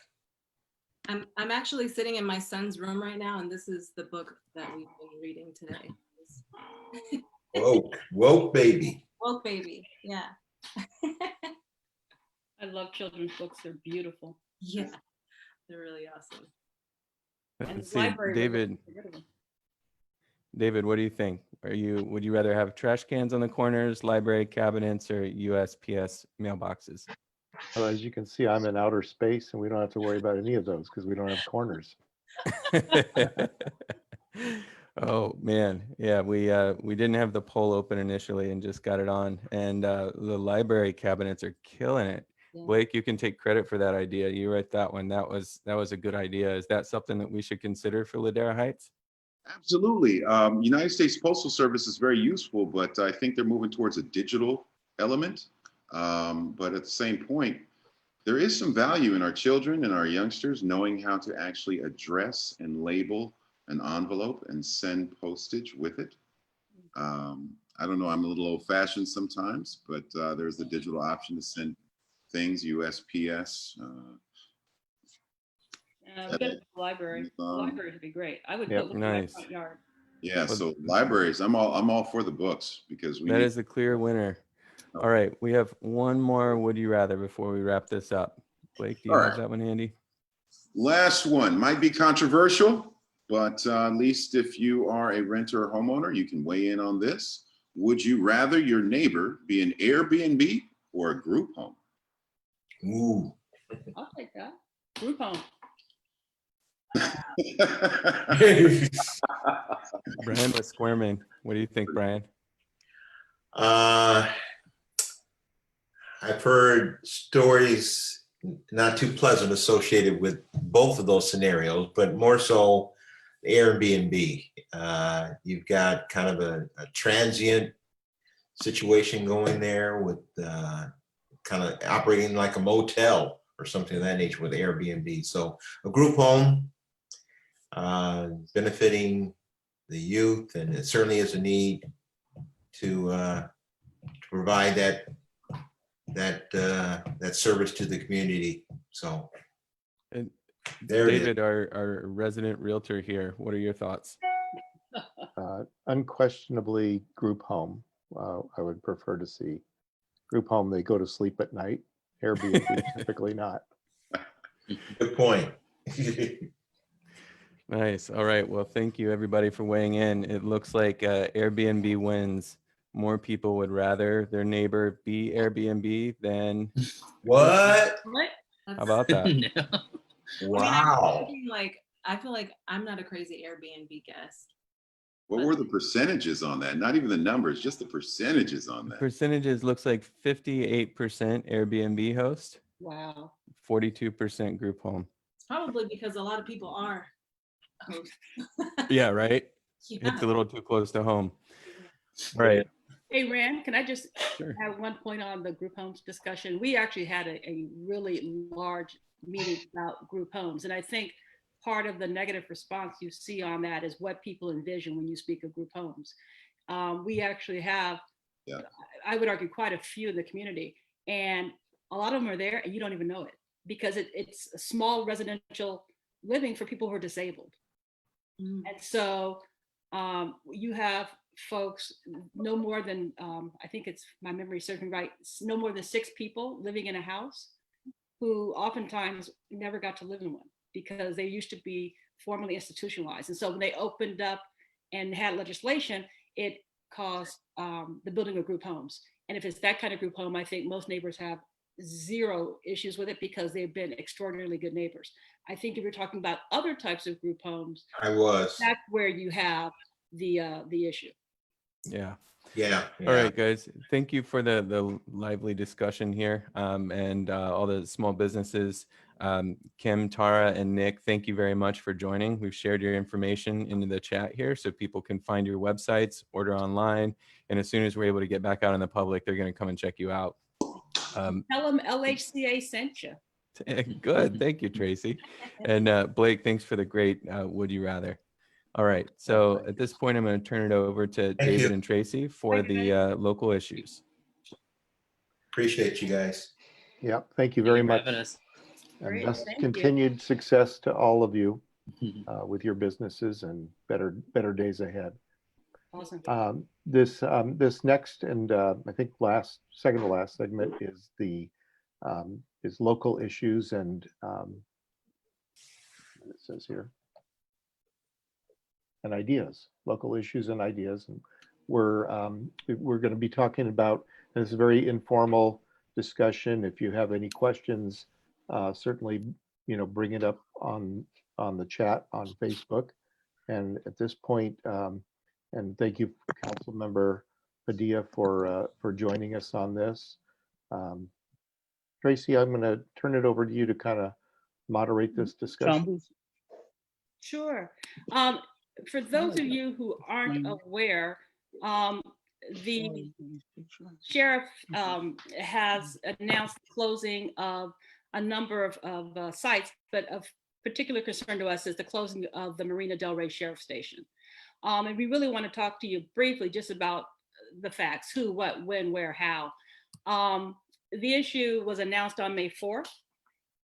I'm actually sitting in my son's room right now, and this is the book that we've been reading today. Woke baby. Woke baby, yeah. I love children's books. They're beautiful. Yeah, they're really awesome. And Let's the see, library David. David, what do you think? Would you rather have trash cans on the corners, library cabinets, or USPS mailboxes? Well, as you can see, I'm in outer space and we don't have to worry about any of those because we don't have corners. Oh man, yeah, we didn't have the poll open initially and just got it on, and the library cabinets are killing it. Yeah. Blake, you can take credit for that idea. You wrote that one. That was a good idea. Is that something that we should consider for Ladera Heights? Absolutely. United States Postal Service is very useful, but I think they're moving towards a digital element. But at the same point, there is some value in our children and our youngsters knowing how to actually address and label an envelope and send postage with it. I don't know, I'm a little old fashioned sometimes, but there's the digital option to send things, USPS. We got the library. The library would be great. I would put one in my front yard. Yeah, so libraries, I'm all for the books because that is a clear winner. All right, we have one more would you rather before we wrap this up. Blake, do you have that one handy? Last one might be controversial, but at least if you are a renter or homeowner, you can weigh in on this. Would you rather your neighbor be an Airbnb or a group home? Ooh. I'll take that. Group home. Brian was squirming. What do you think, Brian? I've heard stories not too pleasant associated with both of those scenarios, but more so Airbnb. You've got kind of a transient situation going there with kind of operating like a motel or something of that nature with Airbnb. So a group home benefiting the youth, and it certainly is a need to provide that service to the community. So and there David, our resident realtor here, what are your thoughts? Unquestionably group home. I would prefer to see group home. They go to sleep at night. Airbnb typically not. Good point. Nice. All right. Well, thank you everybody for weighing in. It looks like Airbnb wins. More people would rather their neighbor be Airbnb than what? How about that? No. Wow. I mean, I feel like I'm not a crazy Airbnb guest. What were the percentages on that? Not even the numbers, just the percentages on that. Percentages looks like 58% Airbnb host. Wow. 42% group home. It's probably because a lot of people are hosts. Yeah, right? Yeah. It's a little too close to home. All right. Hey, Rand, can I just add one point on the group homes discussion? We actually had a really large meeting about group homes. And I think part of the negative response you see on that is what people envision when you speak of group homes. We actually have, I would argue, quite a few in the community. And a lot of them are there and you don't even know it because it's a small residential living for people who are disabled. And so you have folks, no more than, I think it's, my memory serves me right, no more than 6 people living in a house who oftentimes never got to live in one because they used to be formally institutionalized. And so when they opened up and had legislation, it cause the building of group homes. And if it's that kind of group home, I think most neighbors have zero issues with it because they've been extraordinarily good neighbors. I think if you're talking about other types of group homes, that's where you have the issue. Yeah. Yeah. All right, guys. Thank you for the lively discussion here, and all the small businesses. Kim, Tara, and Nick, thank you very much for joining. We've shared your information into the chat here so people can find your websites, order online, and as soon as we're able to get back out in the public, they're going to come and check you out. Tell them LHCA sent you. Good. Thank you, Tracy. And Blake, thanks for the great Would You Rather. All right. So at this point, I'm going to turn it over to David and Tracy for the local issues. Appreciate you guys. Yeah, thank you very much. And best continued success to all of you with your businesses and better days ahead. Awesome. This next and I think second to last segment is is local issues and it says here and ideas, local issues and ideas, and we're going to be talking about this very informal discussion. If you have any questions, certainly bring it up on the chat on Facebook. And at this point, and thank you, Councilmember Padilla, for joining us on this. Tracy, I'm going to turn it over to you to kind of moderate this discussion. Sure. For those of you who aren't aware, the sheriff has announced the closing of a number of sites, but of particular concern to us is the closing of the Marina Del Rey Sheriff Station. And we really want to talk to you briefly just about the facts: who, what, when, where, how. The issue was announced on May 4th,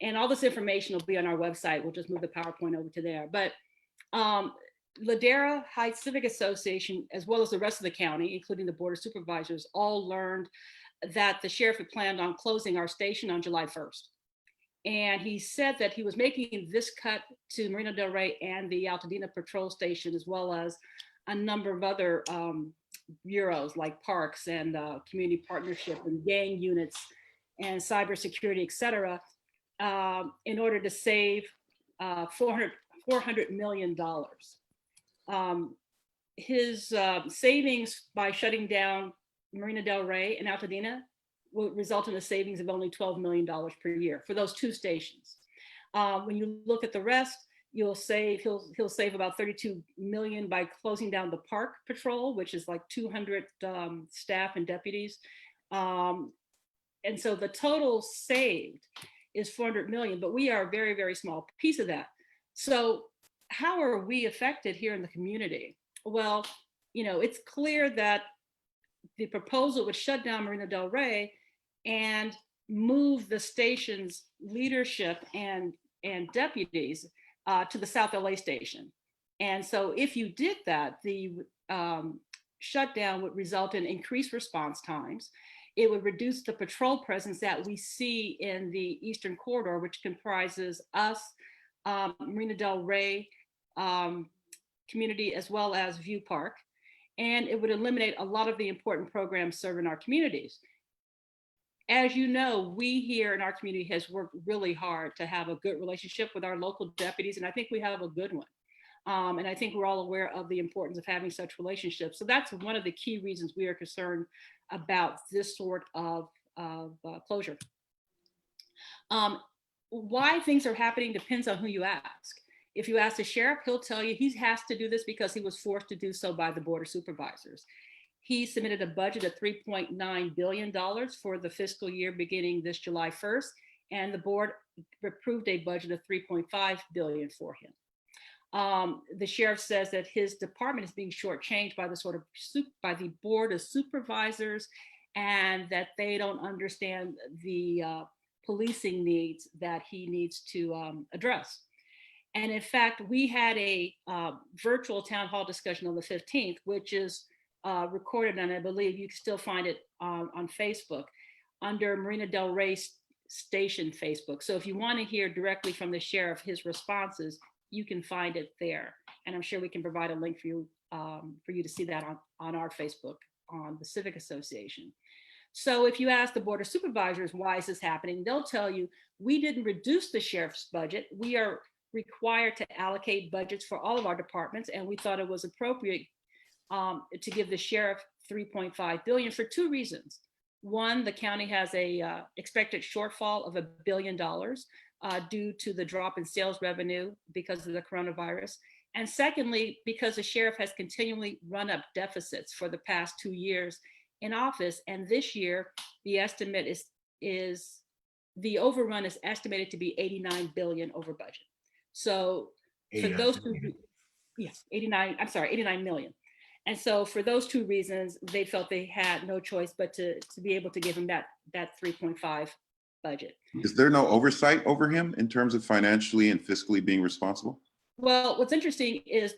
and all this information will be on our website. We'll just move the PowerPoint over to there. But Ladera Heights Civic Association, as well as the rest of the county, including the Board of Supervisors, all learned that the sheriff had planned on closing our station on July 1st. And he said that he was making this cut to Marina Del Rey and the Altadena Patrol Station, as well as a number of other bureaus like parks and community partnership and gang units and cybersecurity, et cetera, in order to save $400 million. His savings by shutting down Marina Del Rey and Altadena will result in a savings of only $12 million per year for those two stations. When you look at the rest, he'll save about $32 million by closing down the park patrol, which is like 200 staff and deputies. And so the total saved is $400 million, but we are a very, very small piece of that. So how are we affected here in the community? Well, it's clear that the proposal would shut down Marina Del Rey and move the station's leadership and deputies to the South LA station. And so if you did that, the shutdown would result in increased response times. It would reduce the patrol presence that we see in the Eastern Corridor, which comprises us, Marina Del Rey community, as well as View Park. And it would eliminate a lot of the important programs serving our communities. As you know, we here in our community has worked really hard to have a good relationship with our local deputies, and I think we have a good one. And I think we're all aware of the importance of having such relationships. So that's one of the key reasons we are concerned about this sort of closure. Why things are happening depends on who you ask. If you ask the sheriff, he'll tell you he has to do this because he was forced to do so by the Board of Supervisors. He submitted a budget of $3.9 billion for the fiscal year beginning this July 1st, and the board approved a budget of $3.5 billion for him. The sheriff says that his department is being shortchanged by the Board of Supervisors, and that they don't understand the policing needs that he needs to address. And in fact, we had a virtual town hall discussion on the 15th, which is recorded, and I believe you can still find it on Facebook under Marina Del Rey Station Facebook. So if you want to hear directly from the sheriff his responses, you can find it there. And I'm sure we can provide a link for you to see that on our Facebook on the Civic Association. So if you ask the Board of Supervisors, why is this happening? They'll tell you, we didn't reduce the sheriff's budget. We are required to allocate budgets for all of our departments. And we thought it was appropriate to give the sheriff $3.5 billion for two reasons. One, the county has a expected shortfall of $1 billion due to the drop in sales revenue because of the coronavirus. And secondly, because the sheriff has continually run up deficits for the past 2 years in office. And this year, the estimate is the overrun is estimated to be 89 billion over budget. So for those two, yes, 89 million. And so for those two reasons, they felt they had no choice but to be able to give him that 3.5 budget. Is there no oversight over him in terms of financially and fiscally being responsible? Well, what's interesting is,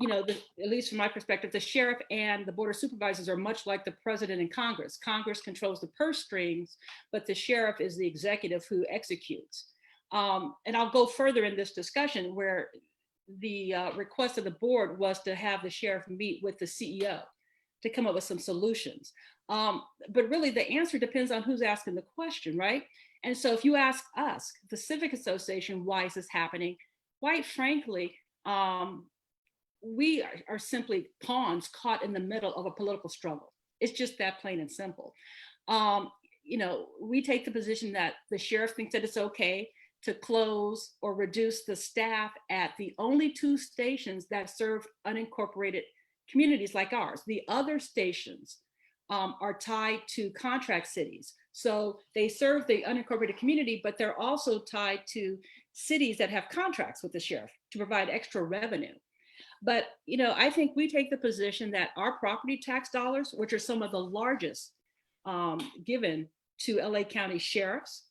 at least from my perspective, the sheriff and the Board of Supervisors are much like the president and Congress. Congress controls the purse strings, but the sheriff is the executive who executes. And I'll go further in this discussion where the request of the board was to have the sheriff meet with the CEO to come up with some solutions. But really the answer depends on who's asking the question, right? And so if you ask us, the Civic Association, why is this happening? Quite frankly, we are simply pawns caught in the middle of a political struggle. It's just that plain and simple. We take the position that the sheriff thinks that it's okay to close or reduce the staff at the only 2 stations that serve unincorporated communities like ours. The other stations are tied to contract cities. So they serve the unincorporated community, but they're also tied to cities that have contracts with the sheriff to provide extra revenue. But, I think we take the position that our property tax dollars, which are some of the largest given to LA County sheriffs,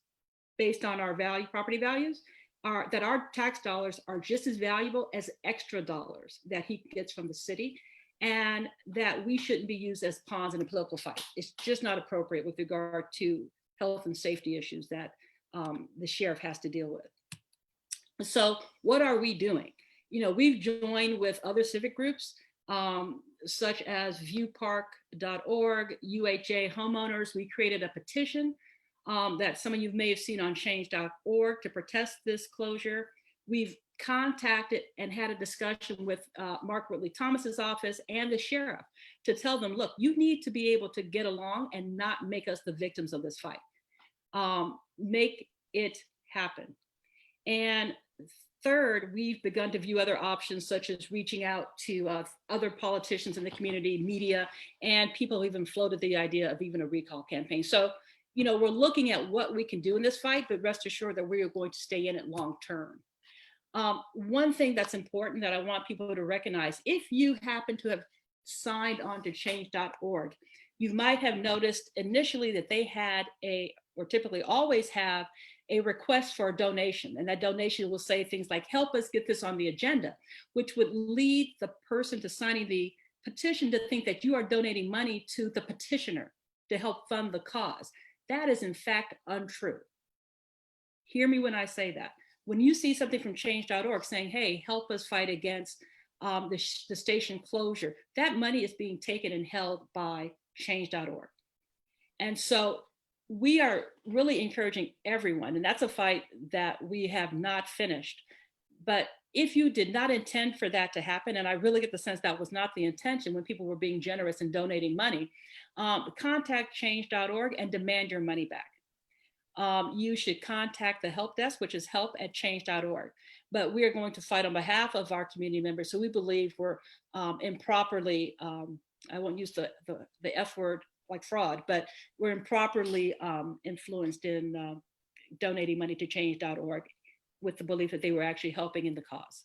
based on our property values, that our tax dollars are just as valuable as extra dollars that he gets from the city, and that we shouldn't be used as pawns in a political fight. It's just not appropriate with regard to health and safety issues that the sheriff has to deal with. So what are we doing? We've joined with other civic groups, such as viewpark.org, UHA homeowners. We created a petition that some of you may have seen on change.org to protest this closure. We've contacted and had a discussion with Mark Whitley Thomas's office and the sheriff to tell them, look, you need to be able to get along and not make us the victims of this fight. Make it happen. And third, we've begun to view other options, such as reaching out to other politicians in the community, media, and people even floated the idea of even a recall campaign. So, we're looking at what we can do in this fight, but rest assured that we are going to stay in it long term. One thing that's important that I want people to recognize, if you happen to have signed on to change.org, you might have noticed initially that they had or typically always have, a request for a donation. And that donation will say things like, help us get this on the agenda, which would lead the person to signing the petition to think that you are donating money to the petitioner to help fund the cause. That is in fact untrue. Hear me when I say that. When you see something from change.org saying, hey, help us fight against the station closure, that money is being taken and held by change.org. And so we are really encouraging everyone, and that's a fight that we have not finished. But if you did not intend for that to happen, and I really get the sense that was not the intention when people were being generous and donating money, contact change.org and demand your money back. You should contact the help desk, which is help@change.org. But we are going to fight on behalf of our community members. So we believe we're improperly, I won't use the F word like fraud, but we're improperly influenced in donating money to change.org with the belief that they were actually helping in the cause.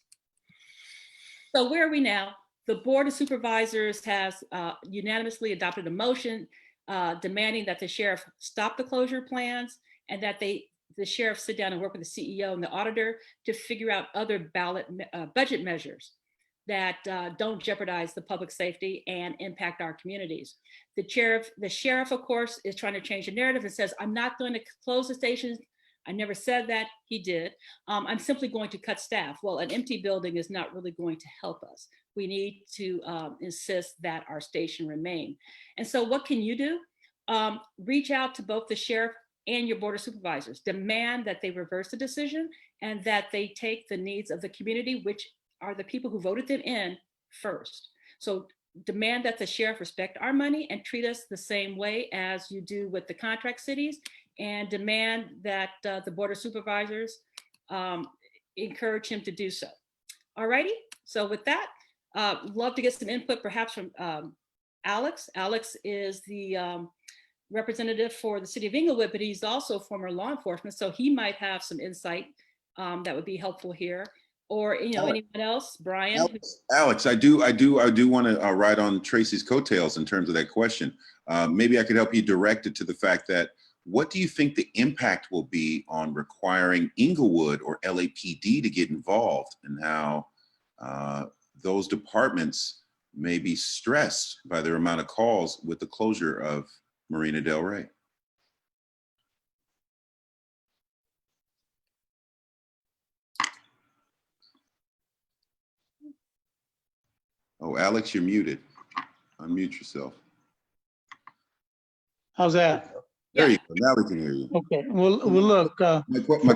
So where are we now? The Board of Supervisors has unanimously adopted a motion demanding that the sheriff stop the closure plans and that the sheriff sit down and work with the CEO and the auditor to figure out other budget measures that don't jeopardize the public safety and impact our communities. The sheriff, of course, is trying to change the narrative and says, I'm not going to close the stations I never said that, he did. I'm simply going to cut staff. Well, an empty building is not really going to help us. We need to insist that our station remain. And so what can you do? Reach out to both the sheriff and your board of supervisors. Demand that they reverse the decision and that they take the needs of the community, which are the people who voted them in, first. So demand that the sheriff respect our money and treat us the same way as you do with the contract cities, and demand that the board of supervisors encourage him to do so. All righty, so with that, love to get some input perhaps from Alex. Alex is the representative for the city of Inglewood, but he's also former law enforcement, so he might have some insight that would be helpful here. Or anyone else, Brian? Alex, I do want to ride on Tracy's coattails in terms of that question. Maybe I could help you direct it to the fact that, what do you think the impact will be on requiring Inglewood or LAPD to get involved, and how those departments may be stressed by their amount of calls with the closure of Marina Del Rey? Oh, Alex, you're muted. Unmute yourself. How's that? There you go. Now we can hear you. Okay. Well, look. My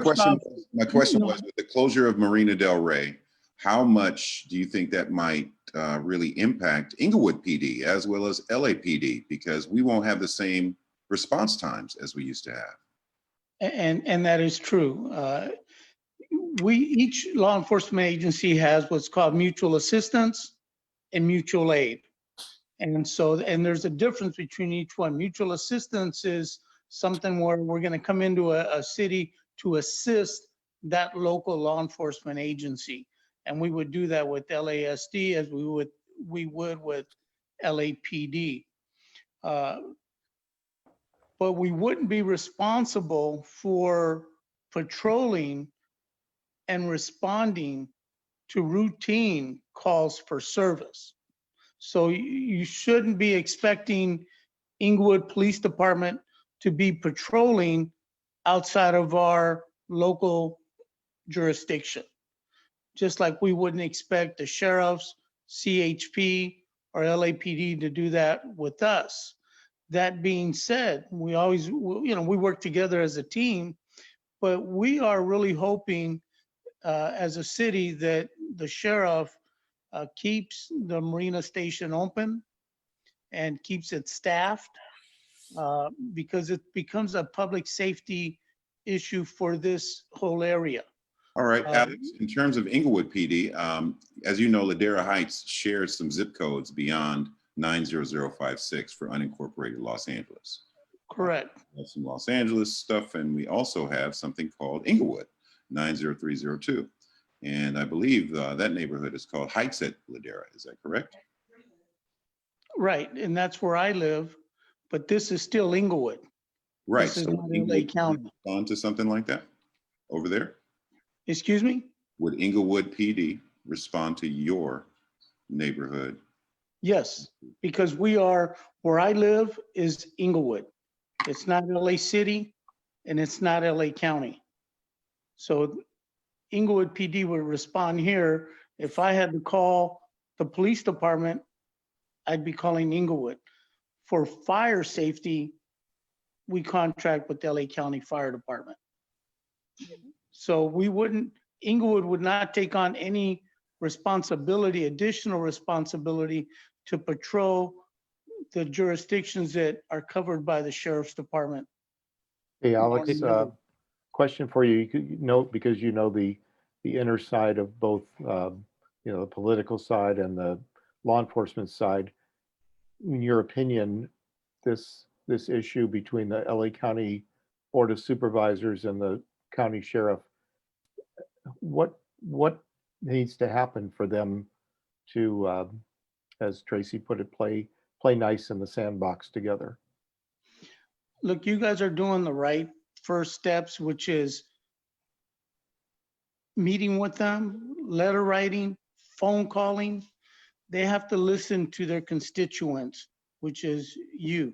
question was, with the closure of Marina Del Rey, how much do you think that might really impact Inglewood PD as well as LAPD? Because we won't have the same response times as we used to have. And that is true. Each law enforcement agency has what's called mutual assistance and mutual aid. And there's a difference between each one. Mutual assistance is something where we're going to come into a city to assist that local law enforcement agency. And we would do that with LASD as we would with LAPD. But we wouldn't be responsible for patrolling and responding to routine calls for service. So you shouldn't be expecting Inglewood Police Department to be patrolling outside of our local jurisdiction. Just like we wouldn't expect the sheriffs, CHP, or LAPD to do that with us. That being said, we always, we work together as a team, but we are really hoping as a city that the sheriff keeps the marina station open and keeps it staffed because it becomes a public safety issue for this whole area. All right, Alex, in terms of Inglewood PD, as you know, Ladera Heights shares some zip codes beyond 90056 for unincorporated Los Angeles. Correct. We have some Los Angeles stuff, and we also have something called Inglewood, 90302. And I believe that neighborhood is called Heights at Ladera. Is that correct? Right, and that's where I live, but this is still Inglewood. Right. This is so not LA County. respond to something like that over there? Excuse me? Would Inglewood PD respond to your neighborhood? Yes, because where I live is Inglewood. It's not LA City and it's not LA County. So Inglewood PD would respond here. If I had to call the police department, I'd be calling Inglewood. For fire safety, we contract with the LA County Fire Department. So Inglewood would not take on any additional responsibility to patrol the jurisdictions that are covered by the Sheriff's Department. Hey, Alex, question for you. Because you know the inner side of both, the political side and the law enforcement side. In your opinion, this issue between the LA County Board of Supervisors and the county sheriff, what needs to happen for them to, as Tracy put it, play nice in the sandbox together? Look, you guys are doing the right first steps, which is meeting with them, letter writing, phone calling. They have to listen to their constituents, which is you.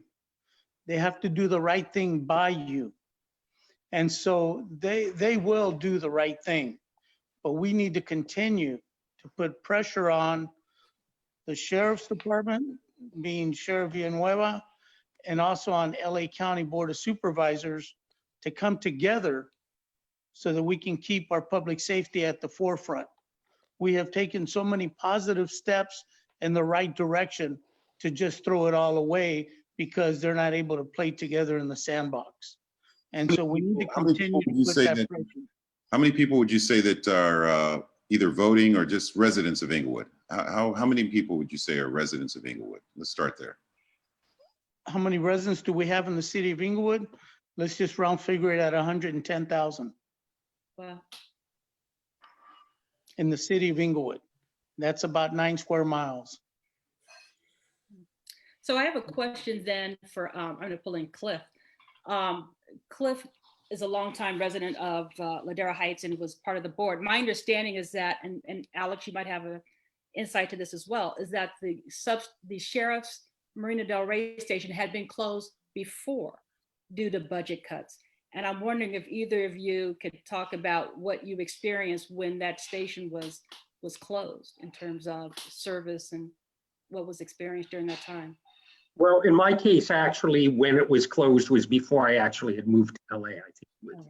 They have to do the right thing by you. And so they will do the right thing. But we need to continue to put pressure on the sheriff's department, being Sheriff Villanueva, and also on LA County Board of Supervisors to come together so that we can keep our public safety at the forefront. We have taken so many positive steps in the right direction to just throw it all away because they're not able to play together in the sandbox. And so we need to continue to put that pressure. How many people would you say that are either voting or just residents of Inglewood? How many people would you say are residents of Inglewood? Let's start there. How many residents do we have in the city of Inglewood? Let's just round figure it at 110,000 Wow. in the city of Inglewood. That's about 9 square miles. So I have a question then for, I'm going to pull in Cliff. Cliff is a longtime resident of Ladera Heights and was part of the board. My understanding is that, and Alex, you might have an insight to this as well, is that the sheriff's Marina Del Rey station had been closed before due to budget cuts. And I'm wondering if either of you could talk about what you experienced when that station was closed in terms of service and what was experienced during that time. Well, in my case, actually, when it was closed was before I actually had moved to LA, I think it was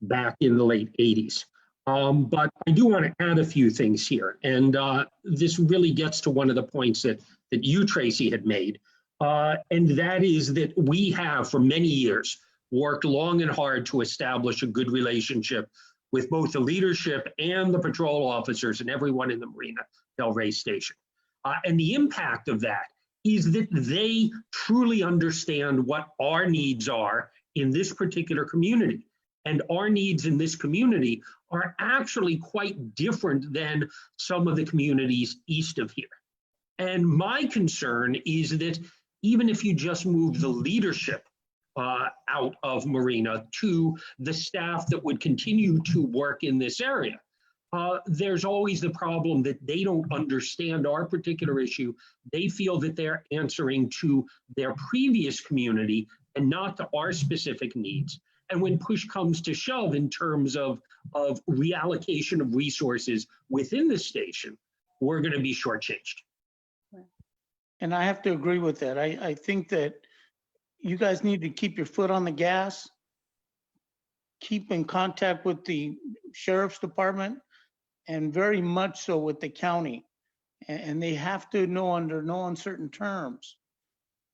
back in the late 80s. But I do want to add a few things here. And this really gets to one of the points that you, Tracy, had made. And that is that we have, for many years, worked long and hard to establish a good relationship with both the leadership and the patrol officers and everyone in the Marina Del Rey station. And the impact of that is that they truly understand what our needs are in this particular community. And our needs in this community are actually quite different than some of the communities east of here. And my concern is that even if you just move the leadership out of Marina to the staff that would continue to work in this area, there's always the problem that they don't understand our particular issue. They feel that they're answering to their previous community and not to our specific needs. And when push comes to shove in terms of reallocation of resources within the station, we're going to be shortchanged. And I have to agree with that. I think that you guys need to keep your foot on the gas, keep in contact with the sheriff's department, and very much so with the county. And they have to know under no uncertain terms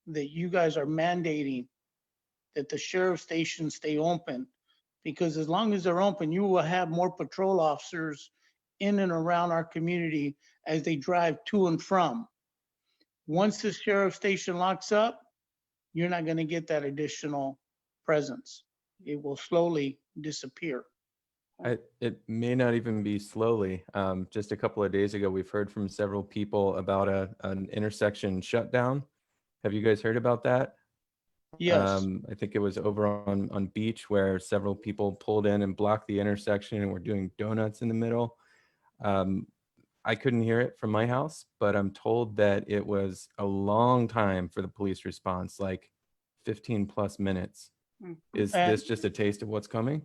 that you guys are mandating that the sheriff stations stay open. Because as long as they're open, you will have more patrol officers in and around our community as they drive to and from. Once the sheriff station locks up, you're not going to get that additional presence. It will slowly disappear. It may not even be slowly. Just a couple of days ago, we've heard from several people about an intersection shutdown. Have you guys heard about that? Yes. I think it was over on Beach where several people pulled in and blocked the intersection and were doing donuts in the middle. I couldn't hear it from my house, but I'm told that it was a long time for the police response, like 15 plus minutes. Is this just a taste of what's coming?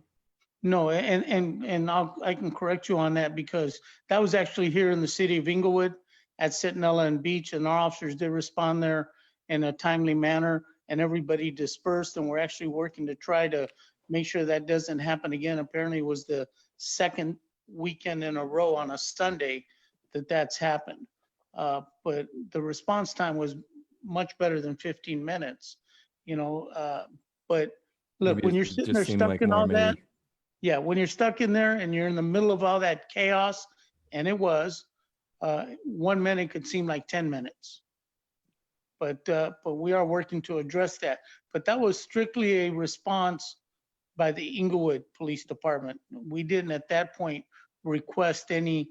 No, and I can correct you on that because that was actually here in the city of Inglewood at Centinela and Beach, and our officers did respond there in a timely manner, and everybody dispersed, and we're actually working to try to make sure that doesn't happen again. Apparently it was the second weekend in a row on a Sunday that's happened. But the response time was much better than 15 minutes, you know. But look, Maybe when you're it sitting just there seemed stuck like in more all that, maybe. yeah, when you're stuck in there and you're in the middle of all that chaos, and it was, 1 minute could seem like 10 minutes. But we are working to address that. But that was strictly a response by the Inglewood Police Department. We didn't at that point request any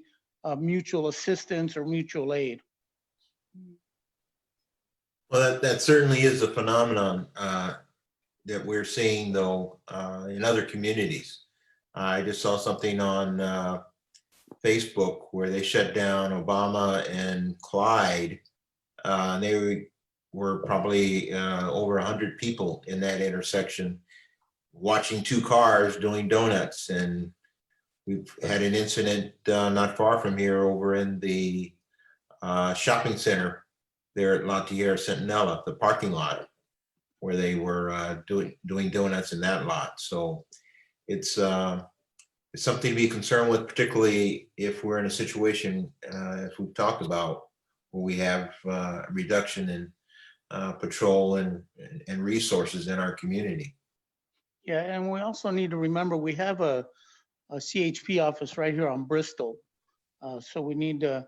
mutual assistance or mutual aid. Well, that certainly is a phenomenon that we're seeing, though, in other communities. I just saw something on Facebook where they shut down Obama and Clyde. They were probably over 100 people in that intersection. watching two cars doing donuts. And we've had an incident not far from here over in the shopping center there at Ladera Centinela, the parking lot, where they were doing donuts in that lot. So it's something to be concerned with, particularly if we're in a situation, as we've talked about, where we have a reduction in patrol and resources in our community. Yeah, and we also need to remember we have a CHP office right here on Bristol. So we need to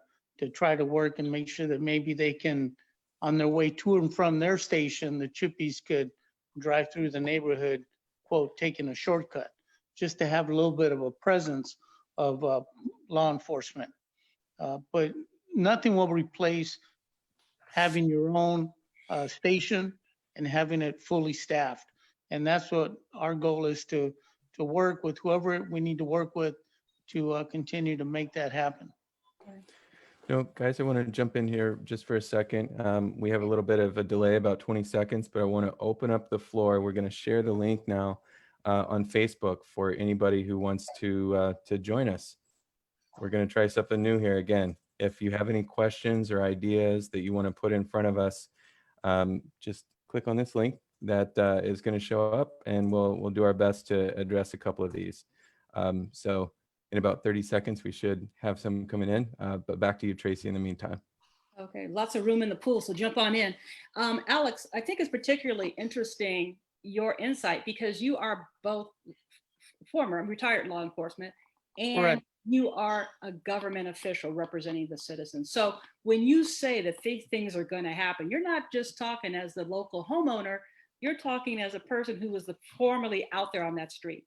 try to work and make sure that maybe they can, on their way to and from their station, the chippies could drive through the neighborhood, quote, taking a shortcut, just to have a little bit of a presence of law enforcement. But nothing will replace having your own station and having it fully staffed. And that's what our goal is, to work with whoever we need to work with to continue to make that happen. You know, guys, I want to jump in here just for a second. We have a little bit of a delay, about 20 seconds, but I want to open up the floor. We're going to share the link now on Facebook for anybody who wants to join us. We're going to try something new here again. If you have any questions or ideas that you want to put in front of us, just click on this link that is going to show up, and we'll do our best to address a couple of these. So in about 30 seconds, we should have some coming in, but back to you, Tracy, in the meantime. Okay, lots of room in the pool, so jump on in. Alex, I think it's particularly interesting, your insight, because you are both former retired law enforcement and Correct. You are a government official representing the citizens. So when you say that these things are going to happen, you're not just talking as the local homeowner, you're talking as a person who was formerly out there on that street.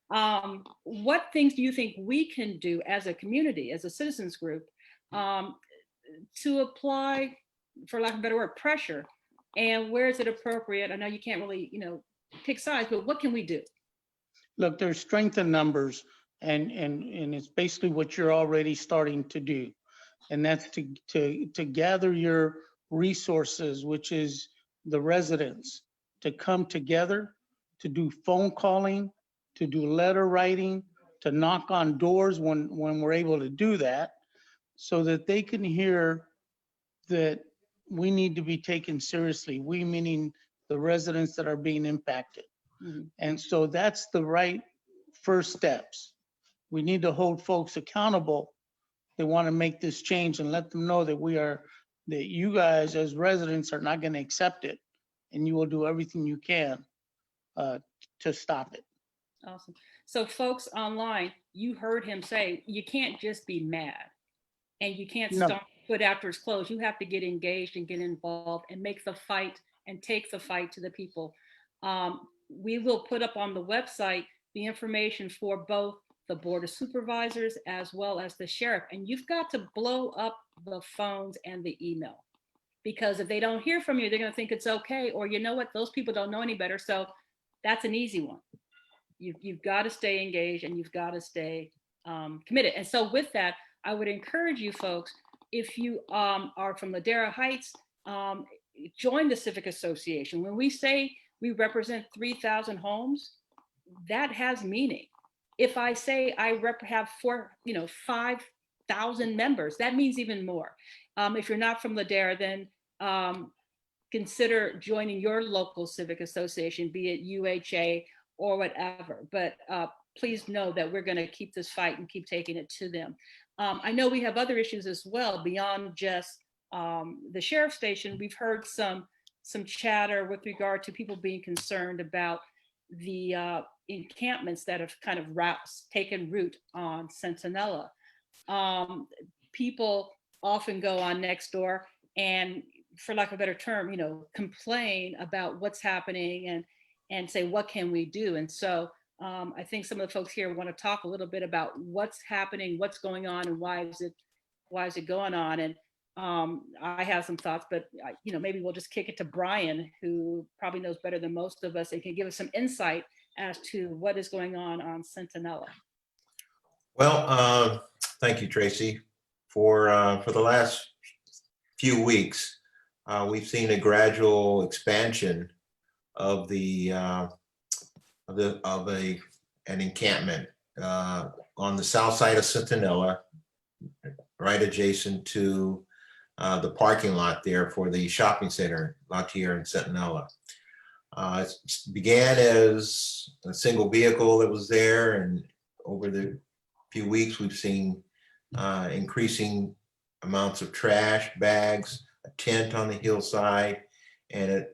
What things do you think we can do as a community, as a citizens group, to apply, for lack of a better word, pressure? And where is it appropriate? I know you can't really, pick sides, but what can we do? Look, there's strength in numbers, and it's basically what you're already starting to do. And that's to gather your resources, which is the residents, to come together, to do phone calling, to do letter writing, to knock on doors when we're able to do that, so that they can hear that we need to be taken seriously. We meaning the residents that are being impacted. Mm-hmm. And so that's the right first steps. We need to hold folks accountable. They want to make this change, and let them know that that you guys as residents are not going to accept it, and you will do everything you can to stop it. Awesome. So folks online, you heard him say, you can't just be mad and you can't No. stomp your foot after it's closed. You have to get engaged and get involved and make the fight and take the fight to the people. We will put up on the website the information for both the Board of Supervisors as well as the sheriff. And you've got to blow up the phones and the email, because if they don't hear from you, they're going to think it's okay. Or you know what, those people don't know any better. So that's an easy one. You've got to stay engaged and you've got to stay committed. And so with that, I would encourage you folks, if you are from Ladera Heights, join the Civic Association. When we say we represent 3,000 homes, that has meaning. If I say I have 5,000 members, that means even more. If you're not from Ladera, then consider joining your local civic association, be it UHA or whatever. But please know that we're going to keep this fight and keep taking it to them. I know we have other issues as well beyond just the sheriff's station. We've heard some chatter with regard to people being concerned about the encampments that have kind of taken root on Centinela. People often go on Nextdoor and, for lack of a better term, complain about what's happening and say, what can we do? And so I think some of the folks here want to talk a little bit about what's happening, what's going on, and why is it going on? And I have some thoughts, but maybe we'll just kick it to Brian, who probably knows better than most of us and can give us some insight as to what is going on Centinela. Well, thank you, Tracy. For the last few weeks, we've seen a gradual expansion of the of an encampment on the south side of Centinela, right adjacent to the parking lot there for the shopping center, Ladera and Centinela. It began as a single vehicle that was there, and over the few weeks, we've seen increasing amounts of trash, bags, a tent on the hillside, and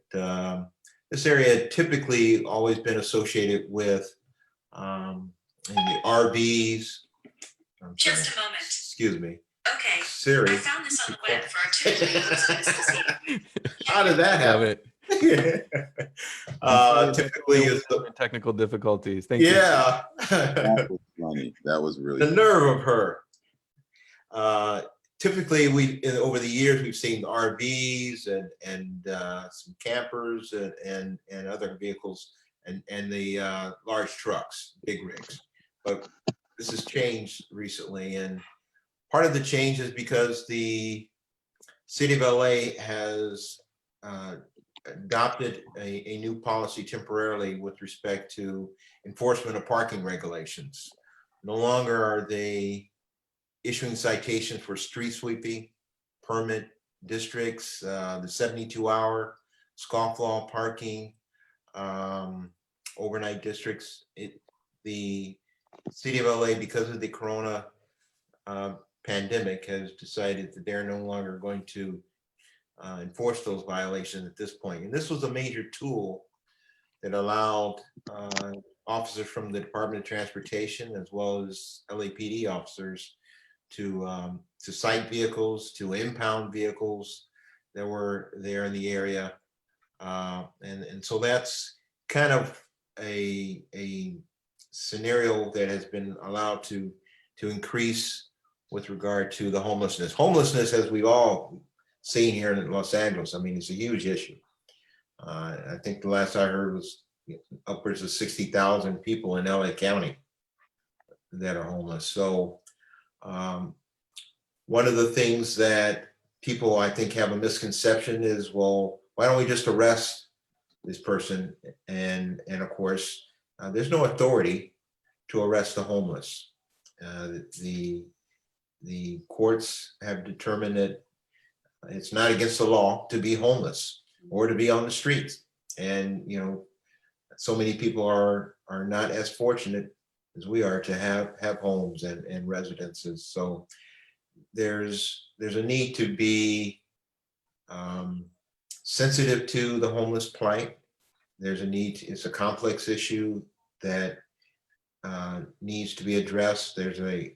this area had typically always been associated with in the RVs. I'm sorry. Just a moment. Excuse me. Okay. Siri. I found this on the web for our Tuesday. How did that Love happen? it. Typically, it's the technical difficulties. Thank you. yeah. That was funny. That was really The nerve of her. Typically, over the years we've seen RVs and some campers and other vehicles and the large trucks, big rigs. But this has changed recently, and part of the change is because the city of LA has adopted a new policy temporarily with respect to enforcement of parking regulations. No longer are they issuing citations for street sweeping, permit districts, the 72-hour scofflaw parking, overnight districts. The city of LA, because of the corona pandemic, has decided that they're no longer going to enforce those violations at this point. And this was a major tool that allowed officers from the Department of Transportation as well as LAPD officers to cite vehicles, to impound vehicles that were there in the area. And so that's kind of a scenario that has been allowed to increase with regard to the homelessness. Homelessness, as we've all seen here in Los Angeles, I mean, it's a huge issue. I think the last I heard was upwards of 60,000 people in LA County that are homeless. So one of the things that people, I think, have a misconception is, well, why don't we just arrest this person? And of course, there's no authority to arrest the homeless. The courts have determined that it's not against the law to be homeless or to be on the streets. And, you know, so many people are not as fortunate as we are to have homes and residences. So there's a need to be sensitive to the homeless plight. There's a need, it's a complex issue that needs to be addressed. There's a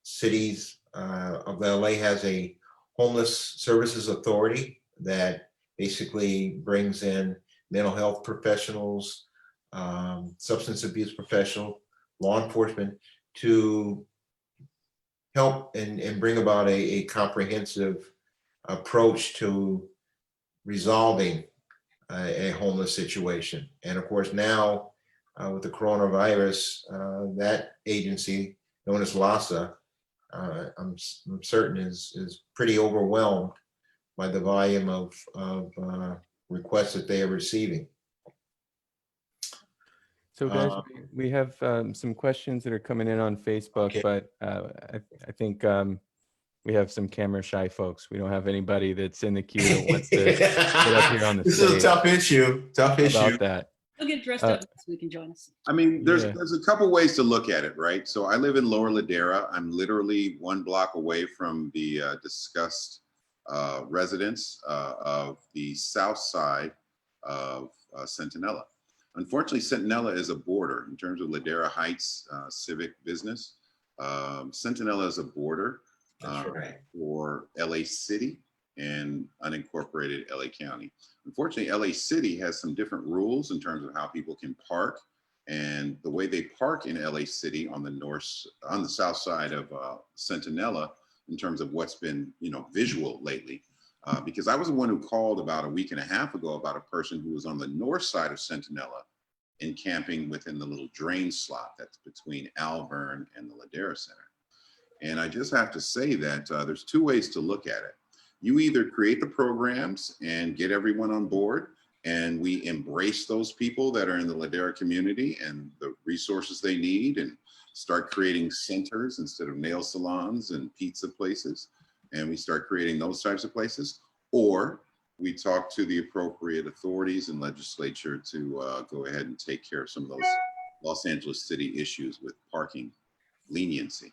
cities of LA has a homeless services authority that basically brings in mental health professionals, substance abuse professionals, law enforcement to help and bring about a comprehensive approach to resolving a homeless situation. And of course, now with the coronavirus, that agency known as LHCA, I'm certain is pretty overwhelmed by the volume of requests that they are receiving. So guys, we have some questions that are coming in on Facebook, Okay. but I think we have some camera shy folks. We don't have anybody that's in the queue that wants to get up here on the This stage. is a tough issue. Tough issue. About that. He'll get dressed up so we can join us. I mean, there's a couple ways to look at it, right? So I live in Lower Ladera. I'm literally 1 block away from the discussed residents of the south side of Centinela. Unfortunately, Centinela is a border in terms of Ladera Heights civic business. Centinela is a border for LA City and unincorporated LA County. Unfortunately, LA City has some different rules in terms of how people can park, and the way they park in LA City on the south side of Centinela, in terms of what's been visual lately. Because I was the one who called about a week and a half ago about a person who was on the north side of Centinela encamping within the little drain slot that's between Alvern and the Ladera Center. And I just have to say that there's 2 ways to look at it. You either create the programs and get everyone on board and we embrace those people that are in the Ladera community and the resources they need, and start creating centers instead of nail salons and pizza places, and we start creating those types of places, or we talk to the appropriate authorities and legislature to go ahead and take care of some of those Los Angeles City issues with parking leniency.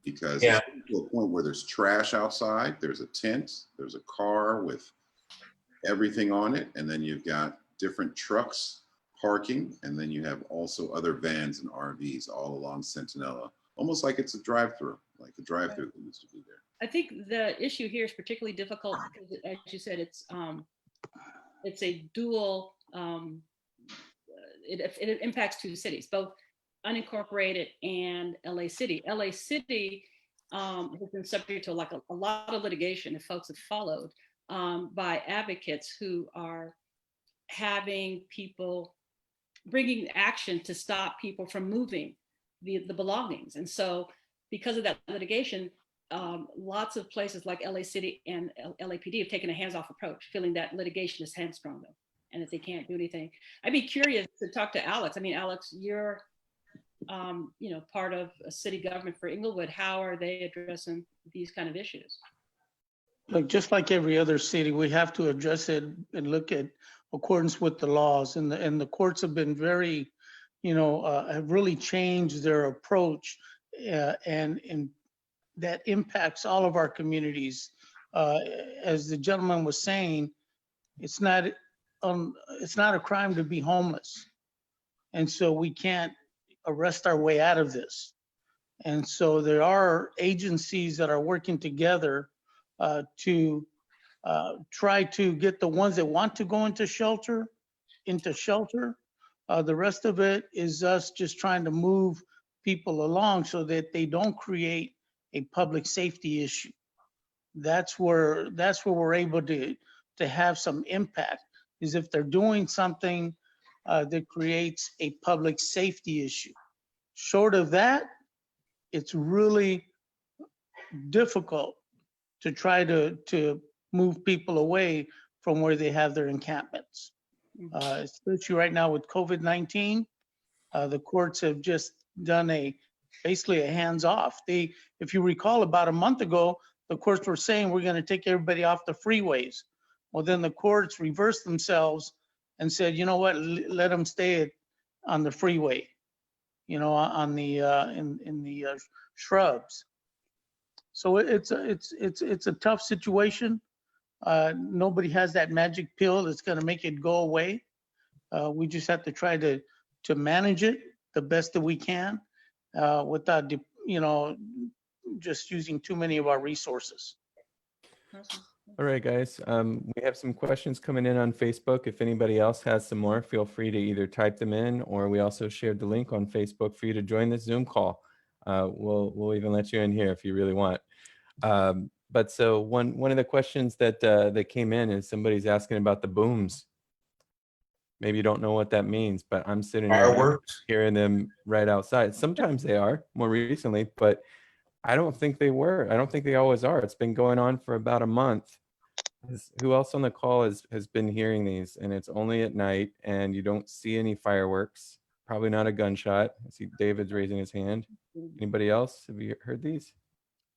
Because it's to a point where there's trash outside, there's a tent, there's a car with everything on it, and then you've got different trucks parking, and then you have also other vans and RVs all along Centinela, almost like it's a drive-through, like the drive-through that used to be there. I think the issue here is particularly difficult because, as you said, it's a dual. It impacts two cities, both unincorporated and LA City. LA City has been subject to like a lot of litigation, if folks have followed, by advocates who are having people bringing action to stop people from moving the belongings. And so because of that litigation, lots of places like LA City and LAPD have taken a hands-off approach, feeling that litigation is hamstrung them and that they can't do anything. I'd be curious to talk to Alex. I mean, Alex, you're part of a city government for Inglewood. How are they addressing these kind of issues? Look, just like every other city, we have to address it and look at accordance with the laws. And the courts have been very, have really changed their approach, and that impacts all of our communities. As the gentleman was saying, it's not a crime to be homeless, and so we can't arrest our way out of this. And so there are agencies that are working together to try to get the ones that want to go into shelter. The rest of it is us just trying to move people along so that they don't create a public safety issue. That's where we're able to have some impact, is if they're doing something that creates a public safety issue. Short of that, it's really difficult to try to move people away from where they have their encampments. Especially right now with COVID-19, the courts have just done basically a hands-off. If you recall, about a month ago, the courts were saying we're going to take everybody off the freeways. Well, then the courts reversed themselves and said, you know what, let them stay on the freeway, on the in the shrubs. So it's a tough situation. Nobody has that magic pill that's going to make it go away. We just have to try to manage it the best that we can, without just using too many of our resources. All right, guys. We have some questions coming in on Facebook. If anybody else has some more, feel free to either type them in, or we also shared the link on Facebook for you to join this Zoom call. We'll even let you in here if you really want. But so one of the questions that came in is somebody's asking about the booms. Maybe you don't know what that means, but I'm sitting here hearing them right outside. Sometimes they are, more recently, but I don't think they were. I don't think they always are. It's been going on for about a month. Who else on the call has been hearing these? And it's only at night, and you don't see any fireworks. Probably not a gunshot. I see David's raising his hand. Anybody else? Have you heard these?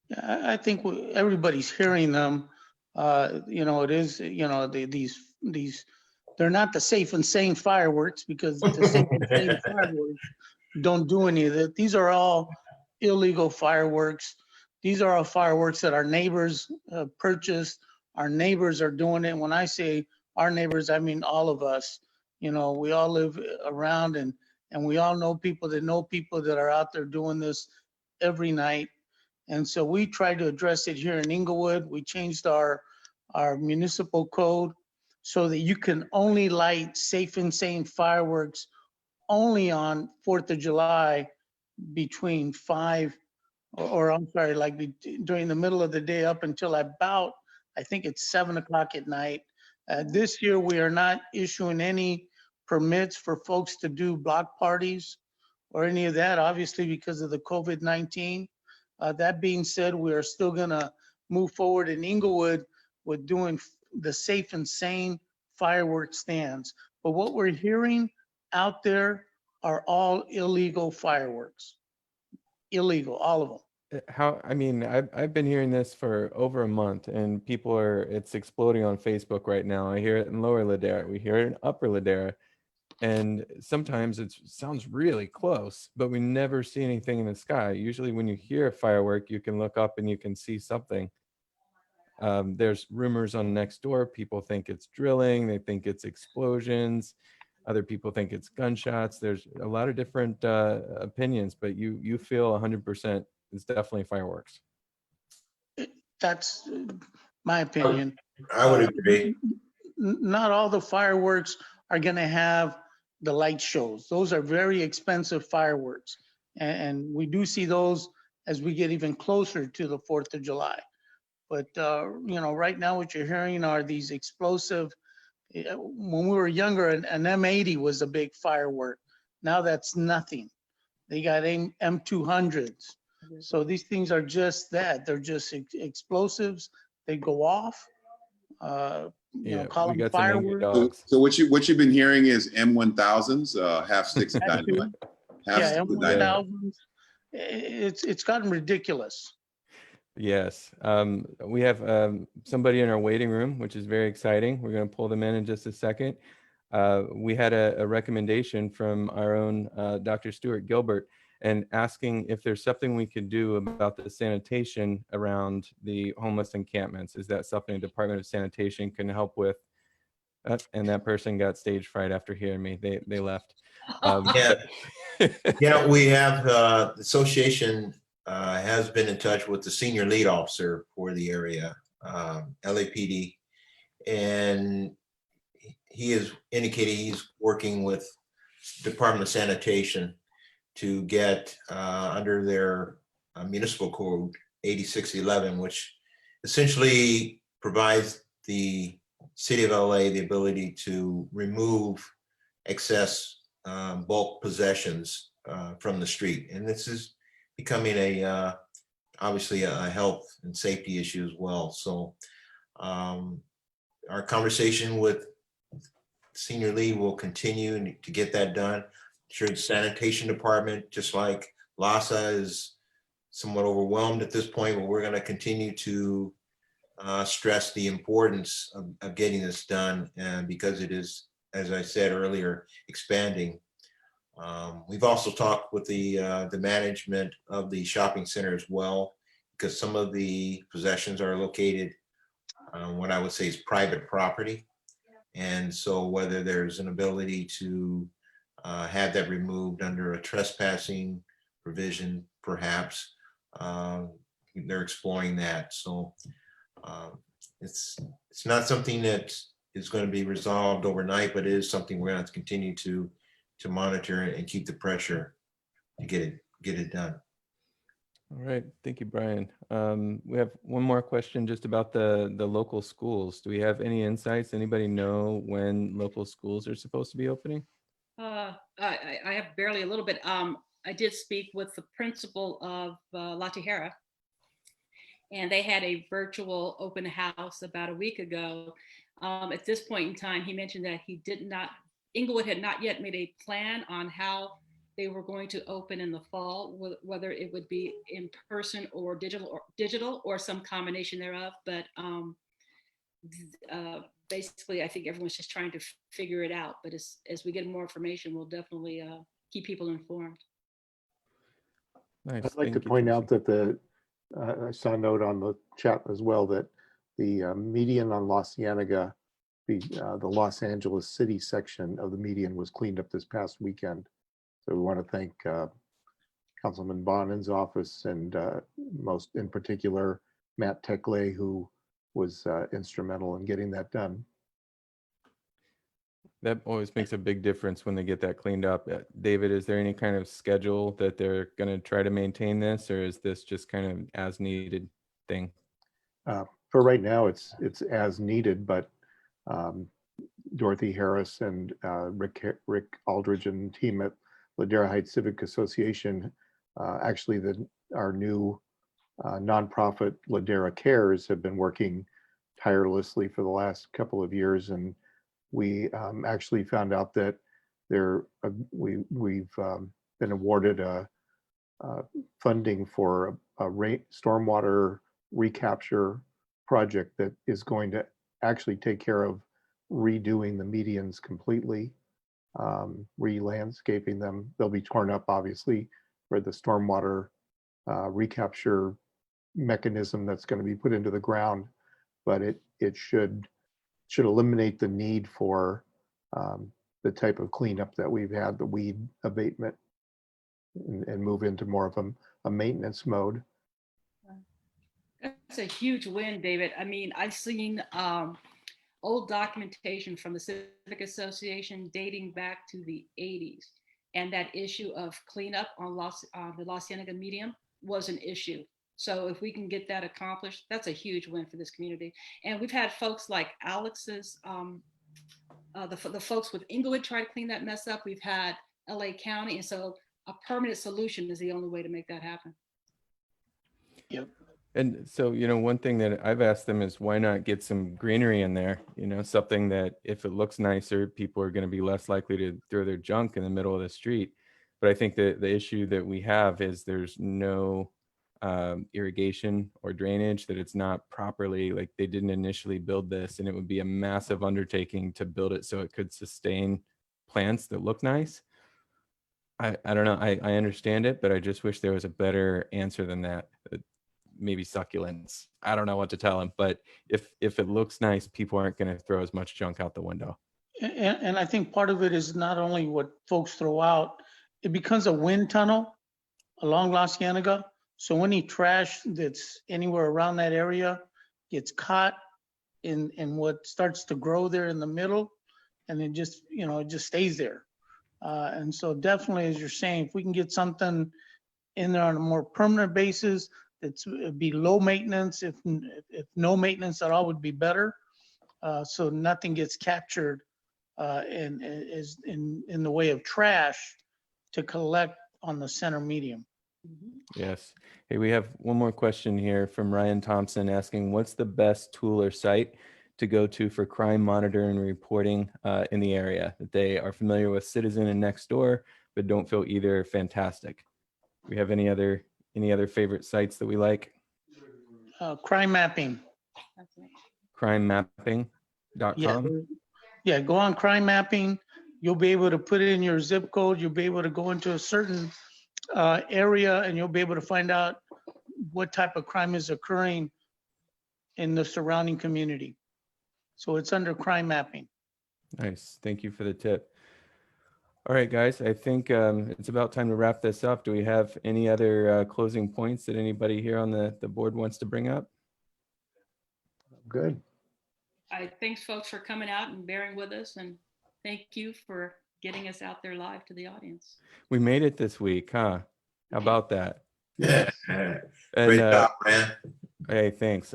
Yeah, I think everybody's hearing them. It is, these, they're not the safe and sane fireworks, because the safe and sane fireworks don't do any of that. These are all illegal fireworks. These are all fireworks that our neighbors purchased. Our neighbors are doing it. When I say our neighbors, I mean all of us. We all live around, and we all know people that are out there doing this every night. And so we try to address it here in Inglewood. We changed our municipal code so that you can only light safe and sane fireworks only on 4th of July between 5, during the middle of the day up until about, I think it's 7 o'clock at night. This year, we are not issuing any permits for folks to do block parties or any of that, obviously because of the COVID-19. That being said, we are still gonna move forward in Inglewood with doing the safe and sane fireworks stands. But what we're hearing out there are all illegal fireworks. Illegal, all of them. I mean, I've been hearing this for over a month, and it's exploding on Facebook right now. I hear it in Lower Ladera, we hear it in Upper Ladera, and sometimes it sounds really close, but we never see anything in the sky. Usually when you hear a firework, you can look up and you can see something. There's rumors on Nextdoor. People think it's drilling, they think it's explosions. Other people think it's gunshots. There's a lot of different opinions, but you feel 100% it's definitely fireworks. That's my opinion. I would agree. Not all the fireworks are going to have the light shows. Those are very expensive fireworks. And we do see those as we get even closer to the 4th of July. But, right now what you're hearing are these explosive. When we were younger, an M80 was a big firework. Now that's nothing. They got M200s. So these things are just that. They're just explosives. They go off. Call we them got some angry fireworks. dogs. So what you've been hearing is M1000s, half sticks of dynamite. Yeah, M1000s. It's gotten ridiculous. Yes, we have somebody in our waiting room, which is very exciting. We're going to pull them in just a second. We had a recommendation from our own Dr. Stuart Gilbert, and asking if there's something we could do about the sanitation around the homeless encampments. Is that something the Department of Sanitation can help with? And that person got stage fright after hearing me. They left. Yeah, we have the association has been in touch with the senior lead officer for the area, LAPD, and he has indicated he's working with Department of Sanitation to get under their municipal code 8611, which essentially provides the city of LA the ability to remove excess bulk possessions from the street. And this is becoming obviously a health and safety issue as well. So our conversation with senior lead will continue to get that done. Sure, the sanitation department, just like LHCA, is somewhat overwhelmed at this point, but we're going to continue to stress the importance of getting this done, and because it is, as I said earlier, expanding. We've also talked with the management of the shopping center as well, because some of the possessions are located on what I would say is private property. And so whether there's an ability to have that removed under a trespassing provision, perhaps, they're exploring that. So it's not something that is going to be resolved overnight, but it is something we're going to have to continue to monitor and keep the pressure to get it done. All right, thank you, Brian. We have one more question just about the local schools. Do we have any insights? Anybody know when local schools are supposed to be opening? I have barely a little bit. I did speak with the principal of Ladera, and they had a virtual open house about a week ago. At this point in time, he mentioned that Inglewood had not yet made a plan on how they were going to open in the fall, whether it would be in person or digital or some combination thereof. But basically, I think everyone's just trying to figure it out. But as we get more information, we'll definitely keep people informed. Nice. I'd like to point out that I saw a note on the chat as well that the median on La Cienega, the Los Angeles City section of the median was cleaned up this past weekend. So we want to thank Councilman Bonin's office and most in particular, Matt Tekle, who was instrumental in getting that done. That always makes a big difference when they get that cleaned up. David, is there any kind of schedule that they're going to try to maintain this, or is this just kind of as needed thing? For right now, it's as needed, but Dorothy Harris and Rick Aldridge and team at Ladera Heights Civic Association, actually our new nonprofit Ladera Cares have been working tirelessly for the last couple of years, and we actually found out that we've been awarded funding for a stormwater recapture project that is going to actually take care of redoing the medians completely, re-landscaping them. They'll be torn up, obviously, for the stormwater recapture mechanism that's going to be put into the ground, but it should eliminate the need for the type of cleanup that we've had, the weed abatement, and move into more of a maintenance mode. That's a huge win, David. I mean, I've seen old documentation from the Civic Association dating back to the 80s. And that issue of cleanup on the La Cienega medium was an issue. So if we can get that accomplished, that's a huge win for this community. And we've had folks like Alex's, the folks with Inglewood try to clean that mess up. We've had LA County. And so a permanent solution is the only way to make that happen. Yep. And so, one thing that I've asked them is why not get some greenery in there, something that if it looks nicer, people are going to be less likely to throw their junk in the middle of the street. But I think that the issue that we have is there's no irrigation or drainage, that it's not properly, like they didn't initially build this, and it would be a massive undertaking to build it so it could sustain plants that look nice. I don't know. I understand it, but I just wish there was a better answer than that. Maybe succulents. I don't know what to tell them, but if it looks nice, people aren't going to throw as much junk out the window. And I think part of it is not only what folks throw out, it becomes a wind tunnel along La Cienega. So any trash that's anywhere around that area gets caught in what starts to grow there in the middle, and it just, it just stays there. And so definitely, as you're saying, if we can get something in there on a more permanent basis, it'd be low maintenance. If no maintenance at all would be better. So nothing gets captured in the way of trash to collect on the center medium. Yes. Hey, we have one more question here from Ryan Thompson asking, what's the best tool or site to go to for crime monitoring and reporting in the area? That they are familiar with Citizen and Nextdoor, but don't feel either fantastic. We have any other favorite sites that we like? Crime mapping. Crimemapping.com. Yeah, go on crime mapping. You'll be able to put in your zip code. You'll be able to go into a certain area, and you'll be able to find out what type of crime is occurring in the surrounding community. So it's under crime mapping. Nice. Thank you for the tip. All right, guys, I think it's about time to wrap this up. Do we have any other closing points that anybody here on the board wants to bring up? Good. Thanks, folks, for coming out and bearing with us. And thank you for getting us out there live to the audience. We made it this week, huh? How about that? Yeah. And, Great job, man. Hey, thanks.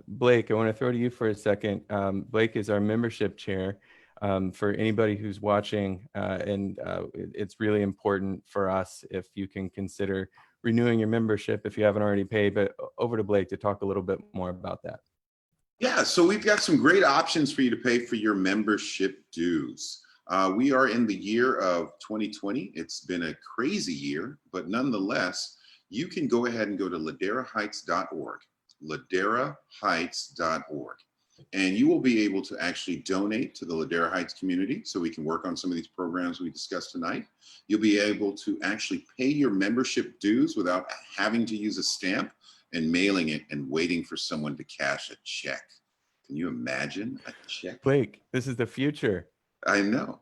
Blake, I want to throw to you for a second. Blake is our membership chair. For anybody who's watching, it's really important for us if you can consider renewing your membership if you haven't already paid. But over to Blake to talk a little bit more about that. Yeah, so we've got some great options for you to pay for your membership dues. We are in the year of 2020. It's been a crazy year, but nonetheless, you can go ahead and go to laderaheights.org, laderaheights.org, and you will be able to actually donate to the Ladera Heights community so we can work on some of these programs we discussed tonight. You'll be able to actually pay your membership dues without having to use a stamp and mailing it and waiting for someone to cash a check. Can you imagine a check? Blake, this is the future. I know.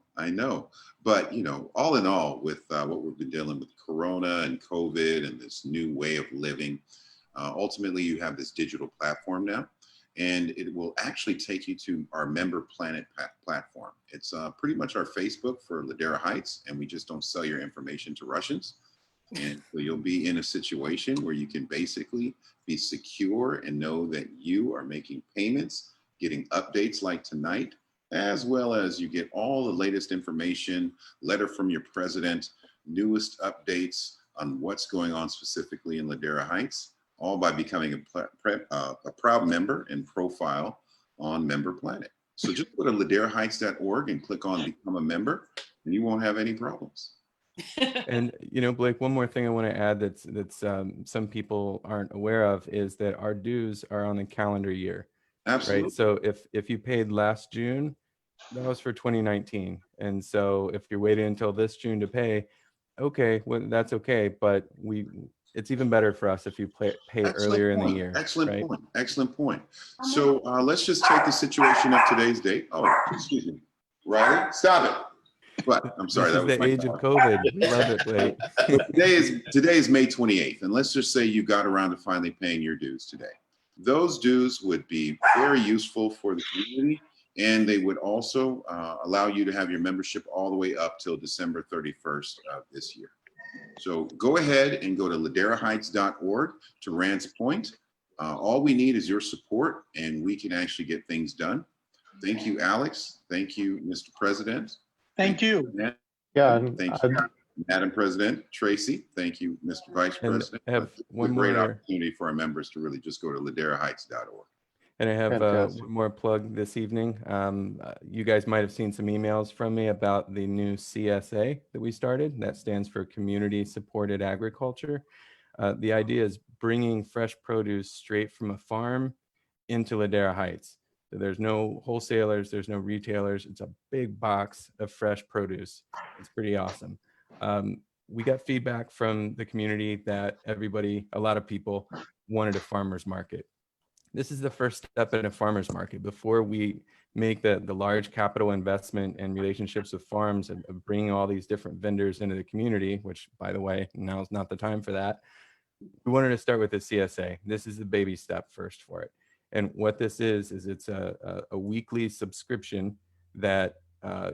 But, all in all, with what we've been dealing with Corona and COVID and this new way of living, ultimately you have this digital platform now, and it will actually take you to our Member Planet platform. It's pretty much our Facebook for Ladera Heights, and we just don't sell your information to Russians. And so you'll be in a situation where you can basically be secure and know that you are making payments, getting updates like tonight, as well as you get all the latest information, letter from your president, newest updates on what's going on specifically in Ladera Heights, all by becoming a proud member and profile on Member Planet. So just go to laderaheights.org and click on become a member, and you won't have any problems. And Blake, one more thing I want to add that's some people aren't aware of is that our dues are on a calendar year. Absolutely. Right. So if you paid last June, that was for 2019. And so if you're waiting until this June to pay, okay, well, that's okay. But it's even better for us if you pay earlier in the year. Excellent right? point. Excellent point. So let's just take the situation of today's date. Oh, excuse me. Riley, stop it. What? I'm sorry. This is the age of COVID. We love it, Blake. Today is May 28th, and let's just say you got around to finally paying your dues today. Those dues would be very useful for the community, and they would also allow you to have your membership all the way up till December 31st of this year. So go ahead and go to laderaheights.org to Rand's point. All we need is your support, and we can actually get things done. Thank you, Alex. Thank you, Mr. President. Thank you. Yeah. Thank you, Madam President Tracy. Thank you, Mr. Vice President. I have one great more opportunity for our members to really just go to laderaheights.org. And I have Fantastic. one more plug this evening. You guys might have seen some emails from me about the new CSA that we started. That stands for Community Supported Agriculture. The idea is bringing fresh produce straight from a farm into Ladera Heights. So there's no wholesalers, there's no retailers. It's a big box of fresh produce. It's pretty awesome. We got feedback from the community that a lot of people wanted a farmer's market. This is the first step in a farmer's market. Before we make the large capital investment and relationships with farms and bringing all these different vendors into the community, which, by the way, now is not the time for that. We wanted to start with the CSA. This is the baby step first for it. And what this is it's a weekly subscription that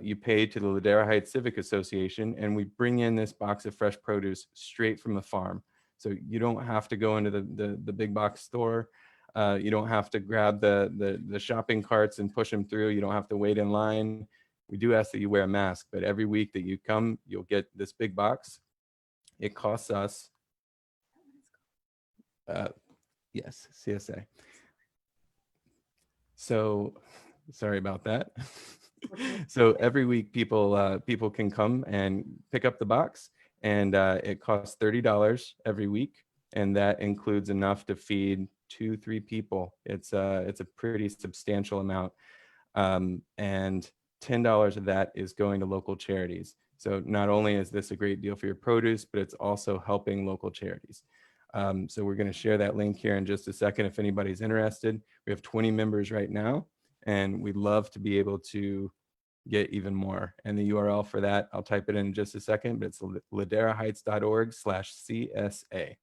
you pay to the Ladera Heights Civic Association, and we bring in this box of fresh produce straight from the farm. So you don't have to go into the big box store. You don't have to grab the shopping carts and push them through. You don't have to wait in line. We do ask that you wear a mask, but every week that you come, you'll get this big box. It costs us, yes, CSA. So sorry about that. So every week people can come and pick up the box, and it costs $30 every week. And that includes enough to feed 2-3 people. It's a pretty substantial amount. And $10 of that is going to local charities. So not only is this a great deal for your produce, but it's also helping local charities. So we're going to share that link here in just a second if anybody's interested. We have 20 members right now, and we'd love to be able to get even more. And the URL for that, I'll type it in just a second, but it's laderaheights.org/CSA.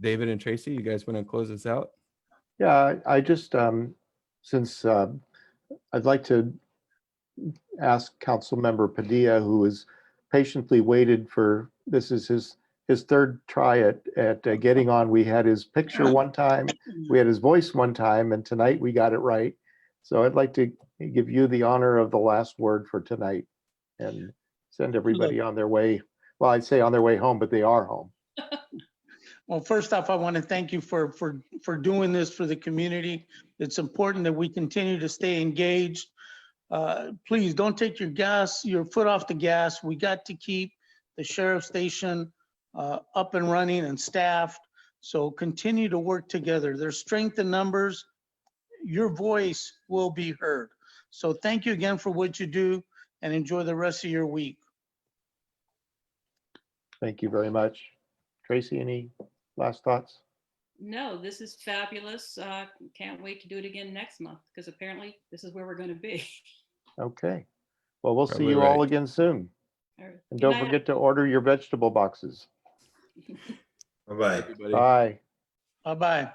David and Tracy, you guys want to close this out? Yeah, I just, since I'd like to ask Councilmember Padilla, who has patiently waited for, this is his third try at getting on. We had his picture one time, we had his voice one time, and tonight we got it right. So I'd like to give you the honor of the last word for tonight and send everybody on their way. Well, I'd say on their way home, but they are home. Well, first off, I want to thank you for doing this for the community. It's important that we continue to stay engaged. Please don't take your foot off the gas. We got to keep the sheriff's station up and running and staffed. So continue to work together. There's strength in numbers. Your voice will be heard. So thank you again for what you do, and enjoy the rest of your week. Thank you very much. Tracy, any last thoughts? No, this is fabulous. Can't wait to do it again next month, because apparently this is where we're going to be. Okay. Well, we'll Probably see you right. all again soon. All right. And Good don't night. forget to order your vegetable boxes. Bye-bye. Everybody. Bye. Bye-bye.